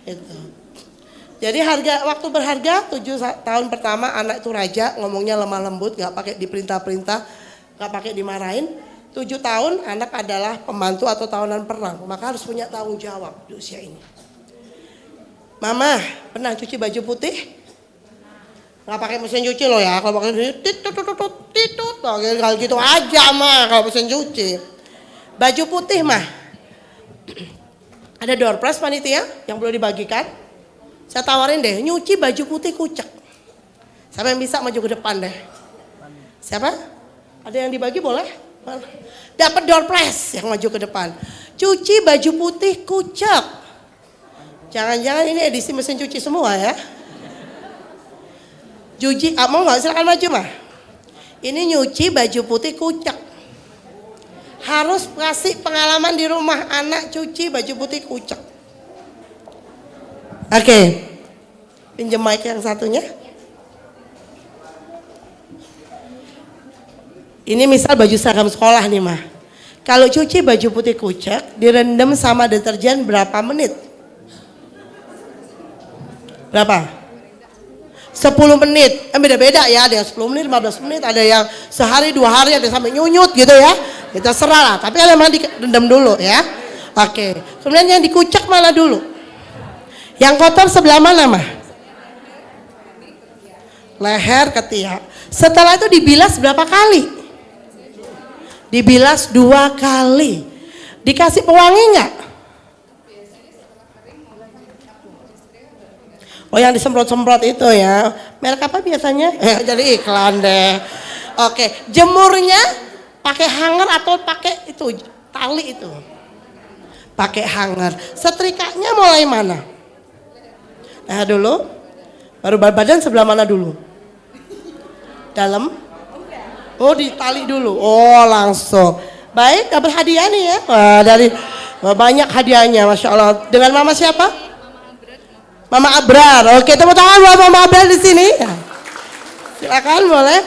Itu. Jadi waktu berharga 7 tahun pertama anak itu raja, ngomongnya lemah lembut, nggak pakai diperintah-perintah, nggak pakai dimarahin. 7 tahun anak adalah pembantu atau tawanan perang, maka harus punya tanggung jawab di usia ini. Mama pernah cuci baju putih? Nggak pakai mesin cuci loh ya, kalau pakai titut, kalau gitu aja mah kalau mesin cuci. Baju putih mah ada door prize panitia yang perlu dibagikan. Saya tawarin deh, nyuci baju putih kucek. Siapa yang bisa maju ke depan deh? Siapa? Ada yang dibagi boleh? Dapat door prize yang maju ke depan. Cuci baju putih kucek. Jangan-jangan ini edisi mesin cuci semua ya? Mau nggak silakan maju mah? Ini nyuci baju putih kucek. Harus kasih pengalaman di rumah anak cuci baju putih kucek. Oke, pinjam mic yang satunya. Ini misal baju seragam sekolah nih mah. Kalau cuci baju putih kucek, direndam sama deterjen berapa menit? Berapa? 10 menit. Beda-beda ya, ada yang 10 menit, 15 menit, ada yang sehari, 2 hari, ada yang sampai nyunyut gitu ya. Kita serah lah, tapi memang direndam dulu ya. Oke, kemudian yang dikucek mana dulu? Yang kotor sebelah mana mah? Leher, ketiak. Setelah itu dibilas berapa kali? Dibilas 2 kali. Dikasih pewangi nggak? Oh yang disemprot-semprot itu ya. Merek apa biasanya? Jadi iklan deh. Oke, jemurnya pakai hanger atau pakai itu tali itu? Pakai hanger. Setrikanya mulai mana? Nah dulu, baru badan sebelah mana dulu? Dalam? Oh di tali dulu, oh langsung. Baik, dapat hadiah nih ya. Dari banyak hadiahnya, Masya Allah. Dengan mama siapa? Mama Abrar. Oke, tepuk tangan buat Mama Abrar di sini. Silakan boleh.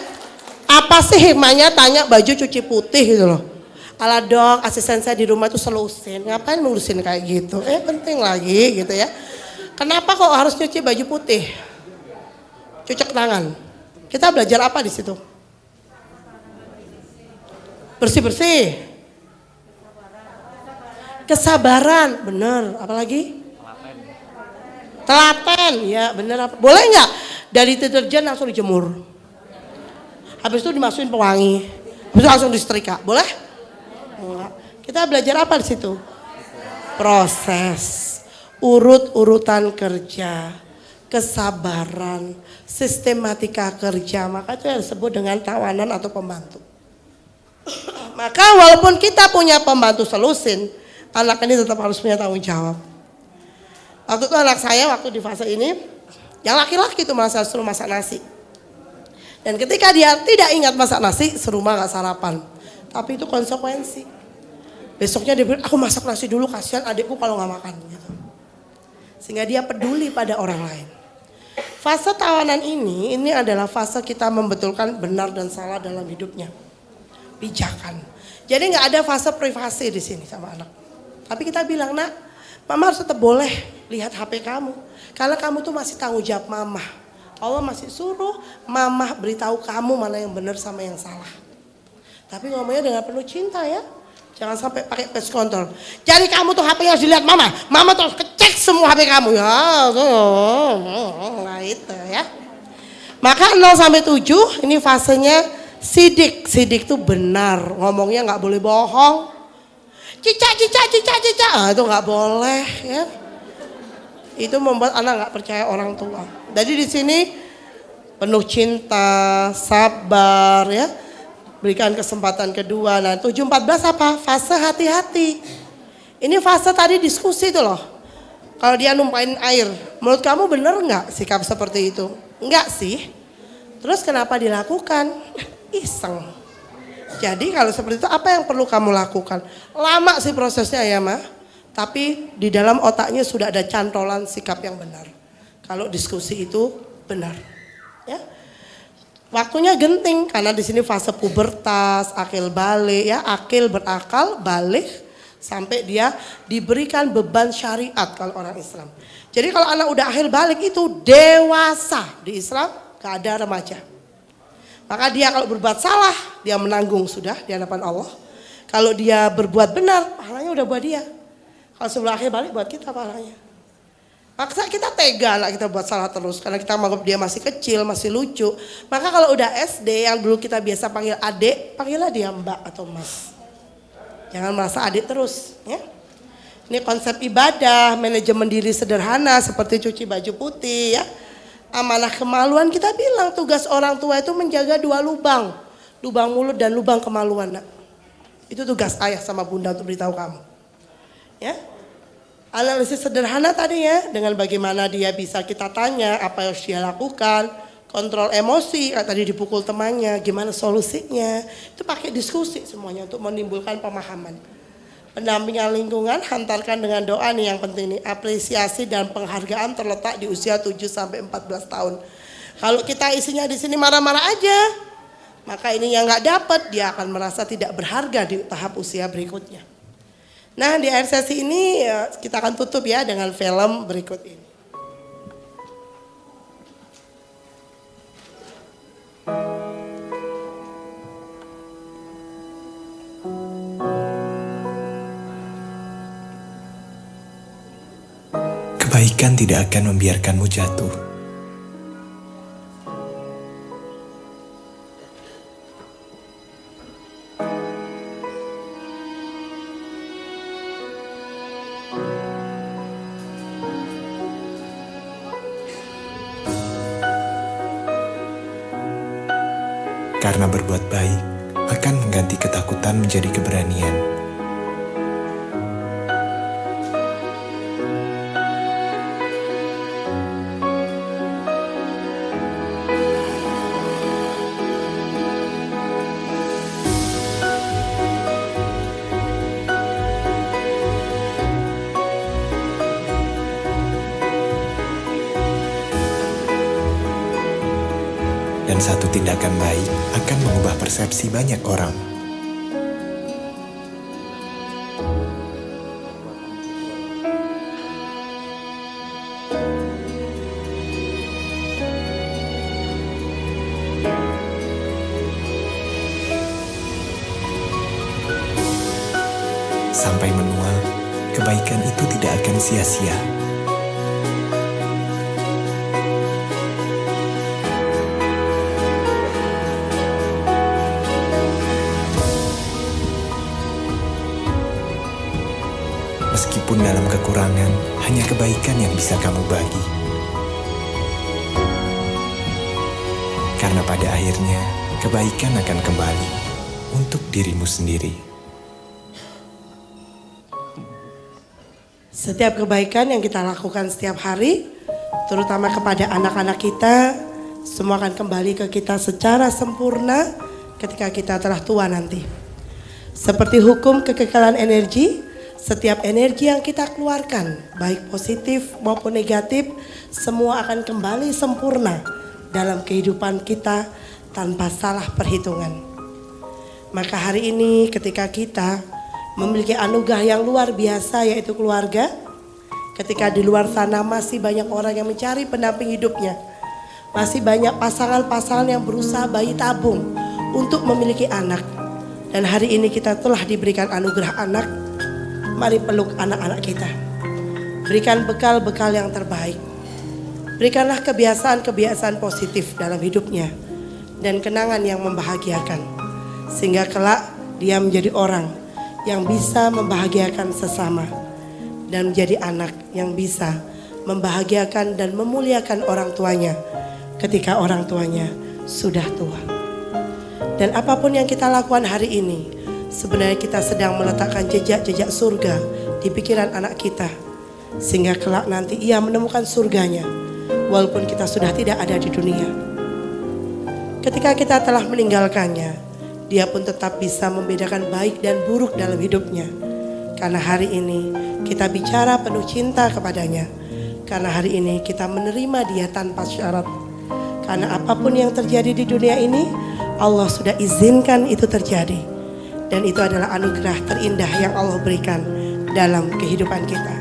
Apa sih hikmahnya tanya baju cuci putih gitu loh? Ala dok, asisten saya di rumah itu selusin. Ngapain ngurusin kayak gitu? Penting lagi gitu ya. Kenapa kok harus nyuci baju putih? Cucek tangan. Kita belajar apa di situ? Bersih-bersih. Kesabaran, bener. Apalagi? Telaten, ya bener. Boleh nggak? Dari deterjen langsung dijemur. Habis itu dimasukin pewangi. Habis itu langsung disetrika. Boleh? Enggak. Kita belajar apa di situ? Proses. Urut-urutan kerja, kesabaran, sistematika kerja, maka itu yang disebut dengan tawanan atau pembantu. Maka walaupun kita punya pembantu selusin, anak ini tetap harus punya tanggung jawab. Waktu itu anak saya waktu di fase ini, yang laki-laki itu malah suruh masak nasi. Dan ketika dia tidak ingat masak nasi, serumah gak sarapan. Tapi itu konsekuensi. Besoknya dia bilang, aku masak nasi dulu, kasihan adikku kalau gak makan gitu. Sehingga dia peduli pada orang lain. Fase tawanan ini adalah fase kita membetulkan benar dan salah dalam hidupnya. Pijakan. Jadi nggak ada fase privasi di sini sama anak. Tapi kita bilang, nak, mama harus tetap boleh lihat HP kamu. Karena kamu tuh masih tanggung jawab mama. Allah masih suruh mama beritahu kamu mana yang benar sama yang salah. Tapi ngomongnya dengan penuh cinta ya. Jangan sampai pakai pest control. Jadi kamu tuh HP harus dilihat mama. Mama terus kecek semua HP kamu. Ya, nah itu ya. Maka 0 sampai 7 ini fasenya sidik. Sidik tuh benar. Ngomongnya nggak boleh bohong. Cica. Itu nggak boleh ya. Itu membuat anak nggak percaya orang tua. Jadi di sini penuh cinta, sabar ya. Berikan kesempatan kedua. Nah 7-14 apa? Fase hati-hati. Ini fase tadi diskusi itu loh. Kalau dia numpain air, menurut kamu bener nggak sikap seperti itu? Enggak sih. Terus kenapa dilakukan? Iseng. Jadi kalau seperti itu apa yang perlu kamu lakukan? Lama sih prosesnya ya Ma. Tapi di dalam otaknya sudah ada cantolan sikap yang benar. Kalau diskusi itu benar. Ya. Waktunya genting karena di sini fase pubertas, akil balik ya, akil berakal, balik sampai dia diberikan beban syariat kalau orang Islam. Jadi kalau anak udah akil balik itu dewasa di Islam, gak ada remaja. Maka dia kalau berbuat salah, dia menanggung sudah di hadapan Allah. Kalau dia berbuat benar, pahalanya udah buat dia. Kalau sebelum akhir balik buat kita pahalanya. Maksa kita tega anak kita buat salah terus karena kita menganggap dia masih kecil, masih lucu. Maka kalau udah SD yang dulu kita biasa panggil adik, panggillah dia mbak atau mas. Jangan merasa adik terus, ya. Ini konsep ibadah, manajemen diri sederhana seperti cuci baju putih, ya. Amanah kemaluan kita bilang tugas orang tua itu menjaga 2 lubang, lubang mulut dan lubang kemaluan. Nak. Itu tugas ayah sama bunda untuk beritahu kamu, ya. Analisis sederhana tadi ya, dengan bagaimana dia bisa kita tanya apa yang harus dia lakukan, kontrol emosi, kayak tadi dipukul temannya, gimana solusinya, itu pakai diskusi semuanya untuk menimbulkan pemahaman. Pendampingan lingkungan, hantarkan dengan doa nih yang penting nih, apresiasi dan penghargaan terletak di usia 7-14 tahun. Kalau kita isinya di sini marah-marah aja, maka ini yang nggak dapat, dia akan merasa tidak berharga di tahap usia berikutnya. Nah di akhir sesi ini kita akan tutup ya dengan film berikut ini. Kebaikan tidak akan membiarkanmu jatuh. Karena berbuat baik akan mengganti ketakutan menjadi keberanian. Dan satu tindakan baik akan mengubah persepsi banyak orang. Sampai menua, kebaikan itu tidak akan sia-sia. Meskipun dalam kekurangan, hanya kebaikan yang bisa kamu bagi. Karena pada akhirnya, kebaikan akan kembali untuk dirimu sendiri. Setiap kebaikan yang kita lakukan setiap hari, terutama kepada anak-anak kita, semua akan kembali ke kita secara sempurna ketika kita telah tua nanti. Seperti hukum kekekalan energi, setiap energi yang kita keluarkan, baik positif maupun negatif, semua akan kembali sempurna dalam kehidupan kita tanpa salah perhitungan. Maka hari ini ketika kita memiliki anugerah yang luar biasa yaitu keluarga, ketika di luar sana masih banyak orang yang mencari pendamping hidupnya, masih banyak pasangan-pasangan yang berusaha bayi tabung untuk memiliki anak, dan hari ini kita telah diberikan anugerah anak. Mari peluk anak-anak kita. Berikan bekal-bekal yang terbaik. Berikanlah kebiasaan-kebiasaan positif dalam hidupnya dan kenangan yang membahagiakan. Sehingga kelak dia menjadi orang yang bisa membahagiakan sesama dan menjadi anak yang bisa membahagiakan dan memuliakan orang tuanya ketika orang tuanya sudah tua. Dan apapun yang kita lakukan hari ini, sebenarnya kita sedang meletakkan jejak-jejak surga di pikiran anak kita. Sehingga kelak nanti ia menemukan surganya walaupun kita sudah tidak ada di dunia. Ketika kita telah meninggalkannya, dia pun tetap bisa membedakan baik dan buruk dalam hidupnya. Karena hari ini kita bicara penuh cinta kepadanya. Karena hari ini kita menerima dia tanpa syarat. Karena apapun yang terjadi di dunia ini, Allah sudah izinkan itu terjadi. Dan itu adalah anugerah terindah yang Allah berikan dalam kehidupan kita.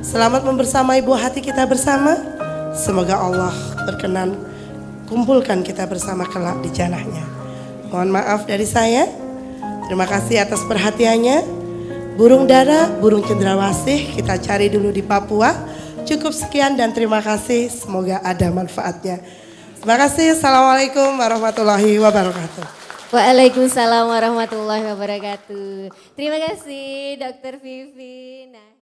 Selamat membersamai buah hati kita bersama. Semoga Allah berkenan kumpulkan kita bersama kelak di jannahnya. Mohon maaf dari saya. Terima kasih atas perhatiannya. Burung dara, burung cendrawasih kita cari dulu di Papua. Cukup sekian dan terima kasih. Semoga ada manfaatnya. Terima kasih. Assalamualaikum warahmatullahi wabarakatuh. Waalaikumsalam warahmatullahi wabarakatuh. Terima kasih Dr. Vivi. Nah.